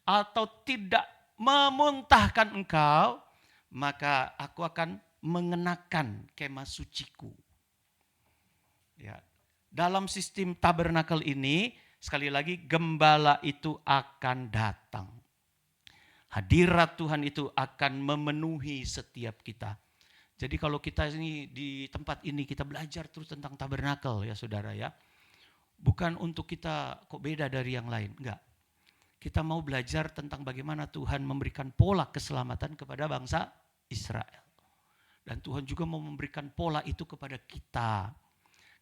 atau tidak memuntahkan engkau, maka aku akan mengenakan kemah suciku. Ya. Dalam sistem tabernakel ini, sekali lagi gembala itu akan datang. Hadirat Tuhan itu akan memenuhi setiap kita. Jadi kalau kita ini di tempat ini kita belajar terus tentang tabernakel ya saudara ya. Bukan untuk kita kok beda dari yang lain, enggak. Kita mau belajar tentang bagaimana Tuhan memberikan pola keselamatan kepada bangsa Israel. Dan Tuhan juga mau memberikan pola itu kepada kita.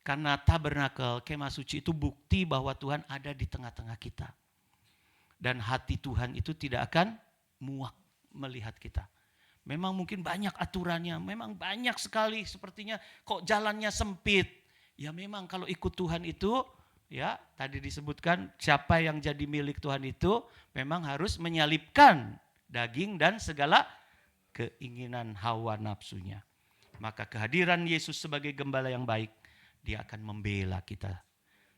Karena tabernakel, kemah suci itu bukti bahwa Tuhan ada di tengah-tengah kita. Dan hati Tuhan itu tidak akan muak melihat kita. Memang mungkin banyak aturannya, memang banyak sekali sepertinya kok jalannya sempit. Ya memang kalau ikut Tuhan itu, ya tadi disebutkan siapa yang jadi milik Tuhan itu memang harus menyalipkan daging dan segala keinginan hawa nafsunya. Maka kehadiran Yesus sebagai gembala yang baik, dia akan membela kita.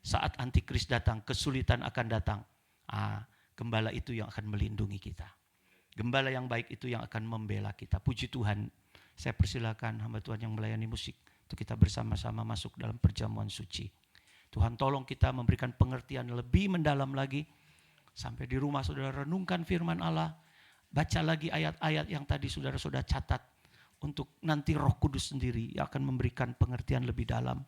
Saat antikris datang, kesulitan akan datang. Gembala itu yang akan melindungi kita. Gembala yang baik itu yang akan membela kita. Puji Tuhan. Saya persilakan hamba Tuhan yang melayani musik untuk kita bersama-sama masuk dalam perjamuan suci. Tuhan tolong kita memberikan pengertian lebih mendalam lagi. Sampai di rumah saudara renungkan firman Allah. Baca lagi ayat-ayat yang tadi saudara-saudara catat. Untuk nanti Roh Kudus sendiri yang akan memberikan pengertian lebih dalam.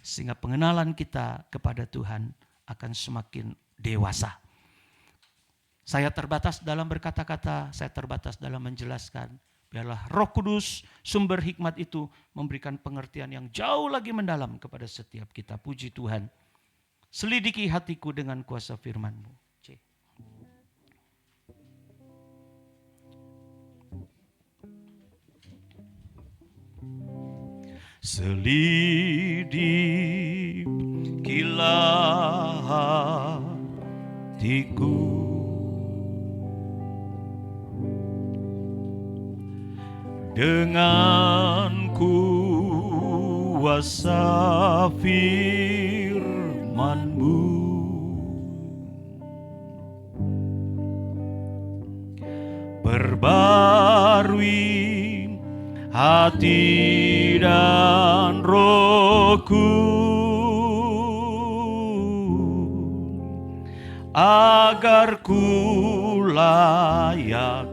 Sehingga pengenalan kita kepada Tuhan akan semakin dewasa. Saya terbatas dalam berkata-kata, saya terbatas dalam menjelaskan. Biarlah Roh Kudus, sumber hikmat itu memberikan pengertian yang jauh lagi mendalam kepada setiap kita. Puji Tuhan. Selidiki hatiku dengan kuasa firman-Mu. Selidikilah hatiku. Dengan kuasa firman-Mu, perbarui hati dan rohku, agar ku layak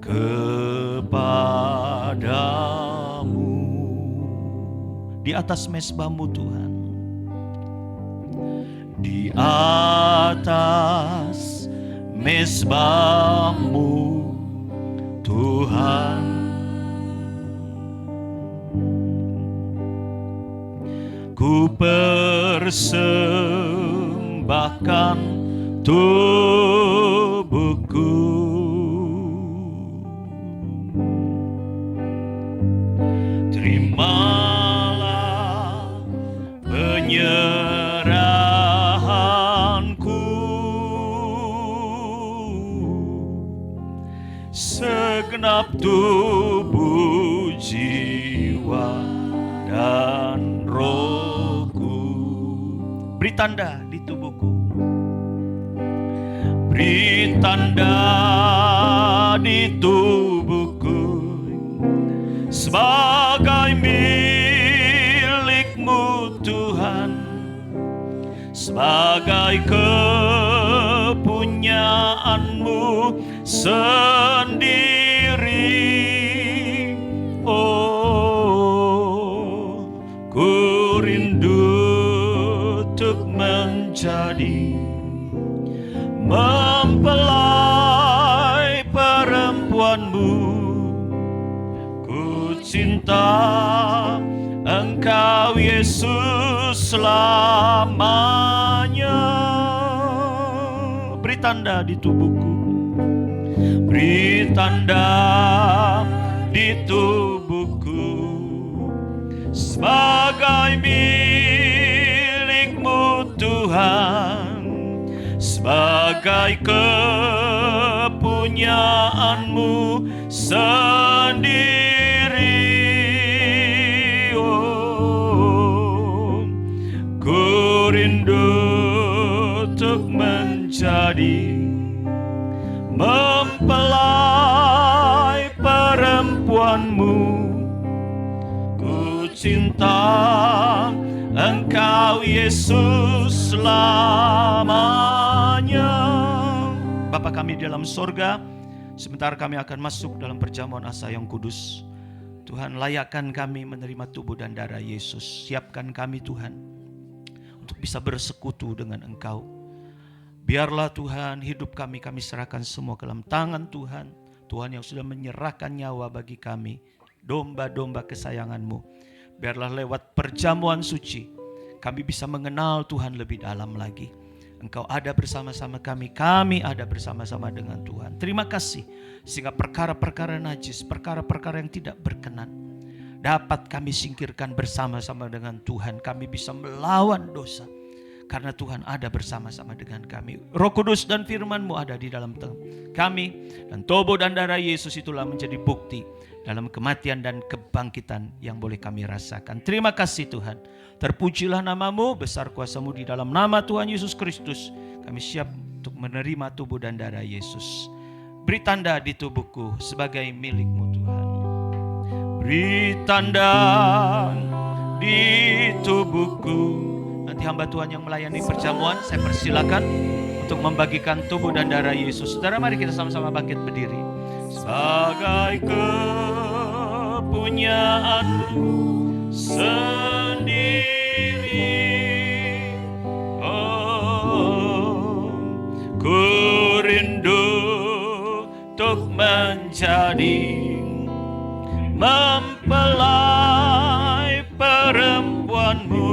kepadamu. Di atas mezbah-Mu Tuhan, di atas mezbah-Mu Tuhan, ku persembahkan tubuhku. Terimalah penyerahanku, segenap tubuh, jiwa, dan rohku. Beri tanda di tubuhku, beri tanda di tubuhku, sebagai milik-Mu Tuhan, sebagai kepunyaan-Mu sendiri. Oh, ku rindu untuk menjadi mempelai perempuan-Mu, cinta Engkau Yesus selamanya. Beri tanda di tubuhku, beri tanda di tubuhku sebagai milik-Mu Tuhan, sebagai kepunyaan-Mu sendiri. Oh, ku rindu untuk menjadi mempelai perempuan-Mu. Ku cinta Engkau Yesus selamanya. Bapa kami di dalam sorga, sebentar kami akan masuk dalam perjamuan asa yang kudus. Tuhan, layakkan kami menerima tubuh dan darah Yesus. Siapkan kami Tuhan untuk bisa bersekutu dengan Engkau. Biarlah Tuhan hidup kami serahkan semua ke dalam tangan Tuhan. Tuhan yang sudah menyerahkan nyawa bagi kami, domba-domba kesayangan-Mu. Biarlah lewat perjamuan suci kami bisa mengenal Tuhan lebih dalam lagi. Engkau ada bersama-sama kami ada bersama-sama dengan Tuhan. Terima kasih sehingga perkara-perkara najis, perkara-perkara yang tidak berkenan dapat kami singkirkan bersama-sama dengan Tuhan. Kami bisa melawan dosa karena Tuhan ada bersama-sama dengan kami. Roh Kudus dan firman-Mu ada di dalam kami, dan tubuh dan darah Yesus itulah menjadi bukti dalam kematian dan kebangkitan yang boleh kami rasakan. Terima kasih Tuhan. Terpujilah nama-Mu, besar kuasa-Mu di dalam nama Tuhan Yesus Kristus. Kami siap untuk menerima tubuh dan darah Yesus. Beri tanda di tubuhku sebagai milik-Mu Tuhan. Beri tanda di tubuhku. Nanti hamba Tuhan yang melayani perjamuan, saya persilakan untuk membagikan tubuh dan darah Yesus. Saudara, mari kita sama-sama bangkit berdiri. Sebagai kepunyaan-Mu sendiri. Oh, ku rindu untuk menjadi mempelai perempuan-Mu.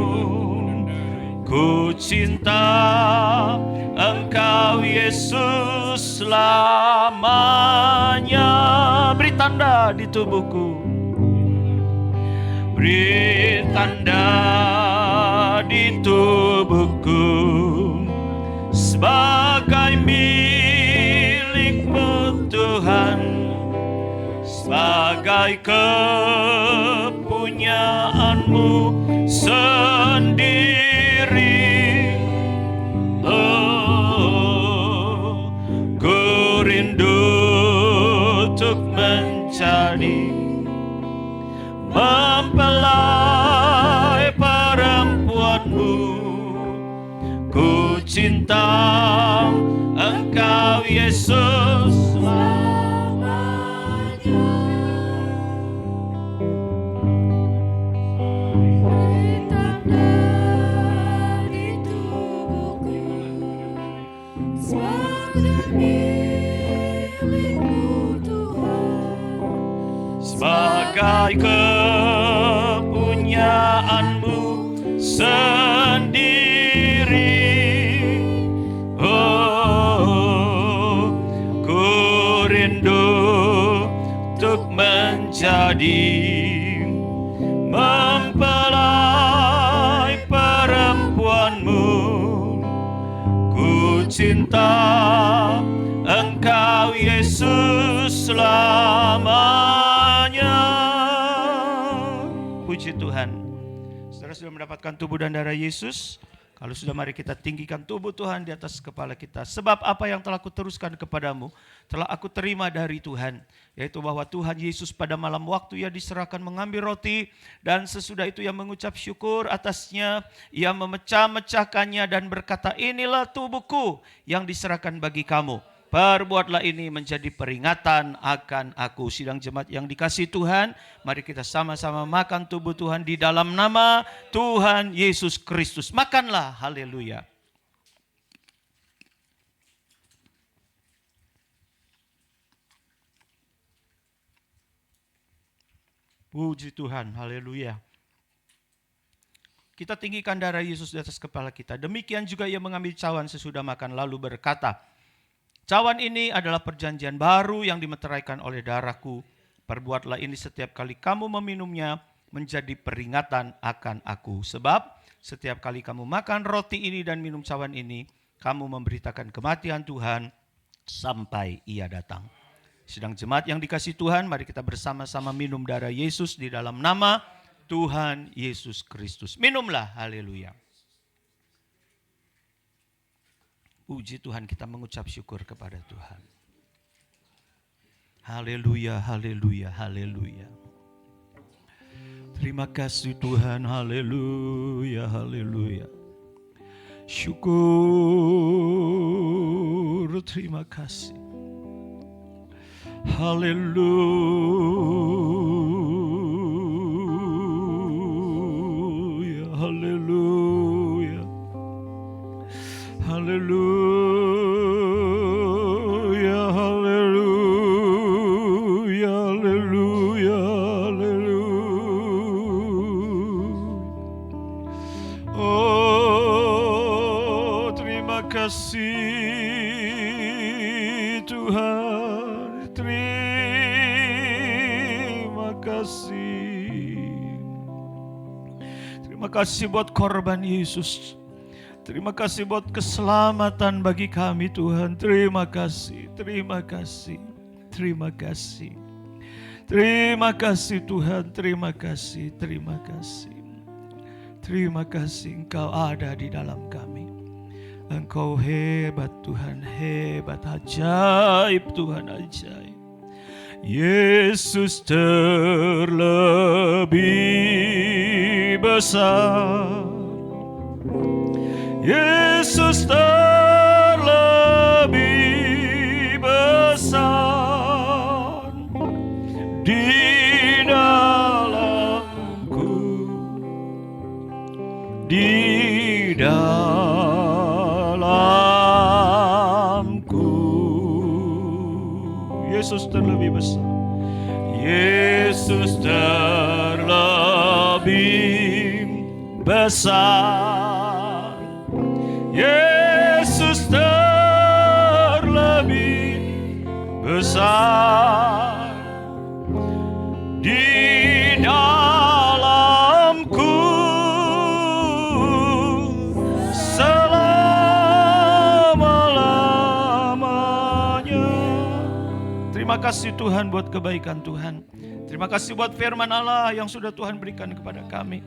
Ku cinta Engkau Yesus selamanya. Beri tanda di tubuhku, beri tanda di tubuhku sebagai milik-Mu Tuhan, sebagai kepunyaan-Mu sendiri. Oh, ku rindu untuk menjadi mempelai perempuan-Mu. Ku cinta Engkau Yesus selamanya. Beri tanda di tubuhku sebagai milik-Mu Tuhan, sebagai kepunyaan-Mu sendiri. Oh, ku rindu untuk menjadi mempelai perempuan-Mu. Ku cinta Engkau Yesus selamanya. Puji Tuhan. Saudara sudah mendapatkan tubuh dan darah Yesus. Kalau sudah, mari kita tinggikan tubuh Tuhan di atas kepala kita. Sebab apa yang telah kuteruskan kepadamu telah aku terima dari Tuhan, yaitu bahwa Tuhan Yesus pada malam waktu Ia diserahkan mengambil roti, dan sesudah itu Ia mengucap syukur atasnya, Ia memecah-mecahkannya dan berkata, inilah tubuhku yang diserahkan bagi kamu. Perbuatlah ini menjadi peringatan akan aku. Sidang jemaat yang dikasihi Tuhan, mari kita sama-sama makan tubuh Tuhan di dalam nama Tuhan Yesus Kristus. Makanlah, haleluya. Puji Tuhan, haleluya. Kita tinggikan darah Yesus di atas kepala kita. Demikian juga ia mengambil cawan sesudah makan lalu berkata, cawan ini adalah perjanjian baru yang dimeteraikan oleh darahku. Perbuatlah ini setiap kali kamu meminumnya menjadi peringatan akan aku. Sebab setiap kali kamu makan roti ini dan minum cawan ini, kamu memberitakan kematian Tuhan sampai ia datang. Sedang jemaat yang dikasihi Tuhan, mari kita bersama-sama minum darah Yesus di dalam nama Tuhan Yesus Kristus. Minumlah, haleluya. Puji Tuhan, kita mengucap syukur kepada Tuhan. Haleluya, haleluya, haleluya. Terima kasih Tuhan, haleluya, haleluya. Syukur, terima kasih. Haleluya, haleluya. Haleluya, haleluya, haleluya, haleluya. Oh, terima kasih Tuhan, terima kasih. Terima kasih buat korban Yesus. Terima kasih buat keselamatan bagi kami Tuhan. Terima kasih, terima kasih, terima kasih. Terima kasih Tuhan, terima kasih, terima kasih. Terima kasih Engkau ada di dalam kami. Engkau hebat Tuhan, hebat, ajaib Tuhan, ajaib. Yesus terlebih besar. Yesus terlebih besar di dalamku, di dalamku. Yesus terlebih besar. Yesus terlebih besar. Yesus terlebih besar di dalamku selama-lamanya. Terima kasih Tuhan buat kebaikan Tuhan. Terima kasih buat firman Allah yang sudah Tuhan berikan kepada kami.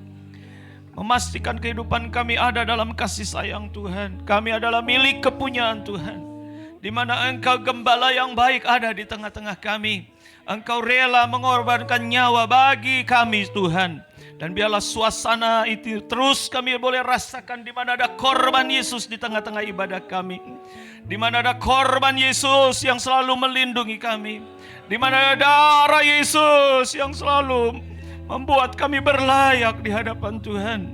Memastikan kehidupan kami ada dalam kasih sayang Tuhan. Kami adalah milik kepunyaan Tuhan. Di mana Engkau gembala yang baik ada di tengah-tengah kami. Engkau rela mengorbankan nyawa bagi kami Tuhan. Dan biarlah suasana itu terus kami boleh rasakan di mana ada korban Yesus di tengah-tengah ibadah kami. Di mana ada korban Yesus yang selalu melindungi kami. Di mana ada darah Yesus yang selalu membuat kami berlayak di hadapan Tuhan.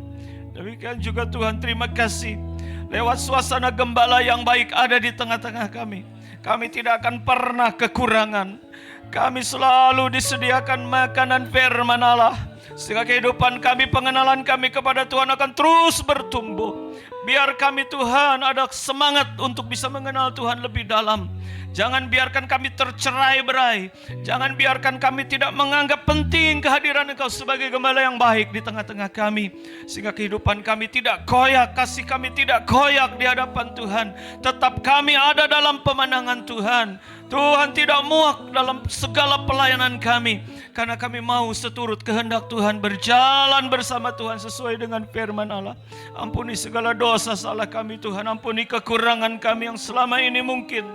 Demikian juga Tuhan, terima kasih. Lewat suasana gembala yang baik ada di tengah-tengah kami. Kami tidak akan pernah kekurangan. Kami selalu disediakan makanan firman Allah. Sehingga kehidupan kami, pengenalan kami kepada Tuhan akan terus bertumbuh. Biar kami Tuhan ada semangat untuk bisa mengenal Tuhan lebih dalam. Jangan biarkan kami tercerai-berai. Jangan biarkan kami tidak menganggap penting kehadiran Engkau sebagai gembala yang baik di tengah-tengah kami. Sehingga kehidupan kami tidak koyak, kasih kami tidak koyak di hadapan Tuhan. Tetap kami ada dalam pemandangan Tuhan. Tuhan tidak muak dalam segala pelayanan kami. Karena kami mau seturut kehendak Tuhan, berjalan bersama Tuhan sesuai dengan firman Allah. Ampuni segala dosa salah kami Tuhan. Ampuni kekurangan kami yang selama ini mungkin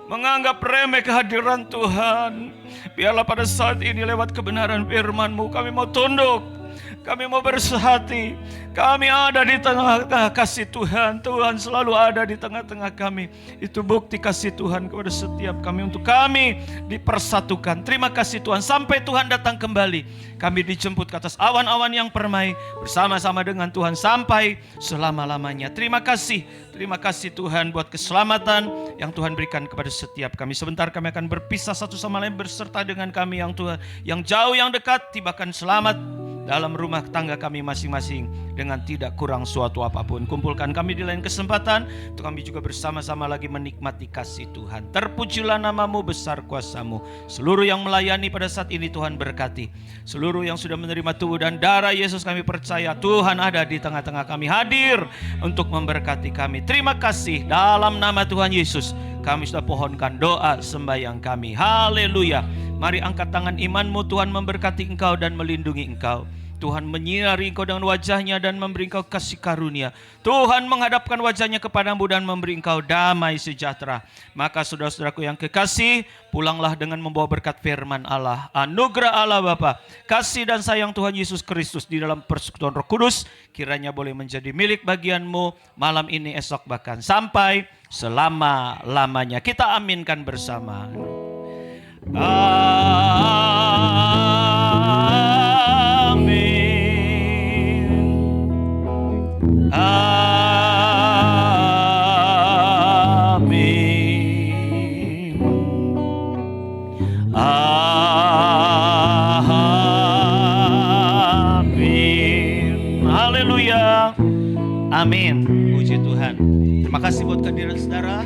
menganggap remeh kehadiran Tuhan. Biarlah pada saat ini lewat kebenaran firman-Mu kami mau tunduk. Kami mau bersehati. Kami ada di tengah-tengah kasih Tuhan. Tuhan selalu ada di tengah-tengah kami. Itu bukti kasih Tuhan kepada setiap kami. Untuk kami dipersatukan. Terima kasih Tuhan. Sampai Tuhan datang kembali. Kami dijemput ke atas awan-awan yang permai. Bersama-sama dengan Tuhan sampai selama-lamanya. Terima kasih. Terima kasih Tuhan buat keselamatan yang Tuhan berikan kepada setiap kami. Sebentar kami akan berpisah satu sama lain berserta dengan kami yang Tuhan. Yang jauh yang dekat tibakan selamat dalam rumah tangga kami masing-masing dengan tidak kurang suatu apapun. Kumpulkan kami di lain kesempatan untuk kami juga bersama-sama lagi menikmati kasih Tuhan. Terpujilah namamu, besar kuasamu. Seluruh yang melayani pada saat ini Tuhan berkati. Seluruh yang sudah menerima tubuh dan darah Yesus, kami percaya Tuhan ada di tengah-tengah kami, hadir untuk memberkati kami. Terima kasih, dalam nama Tuhan Yesus kami sudah pohonkan doa sembahyang kami. Haleluya. Mari angkat tangan imanmu. Tuhan memberkati engkau dan melindungi engkau. Tuhan menyinari engkau dengan wajahnya dan memberi engkau kasih karunia. Tuhan menghadapkan wajahnya kepadamu dan memberi engkau damai sejahtera. Maka saudara-saudaraku yang kekasih, pulanglah dengan membawa berkat firman Allah. Anugerah Allah Bapa, kasih dan sayang Tuhan Yesus Kristus di dalam persekutuan Roh Kudus kiranya boleh menjadi milik bagianmu malam ini, esok, bahkan sampai selama-lamanya. Kita aminkan bersama. Amin. Amin. Amin. Haleluya. Amin. Puji Tuhan. Terima kasih buat kehadiran saudara.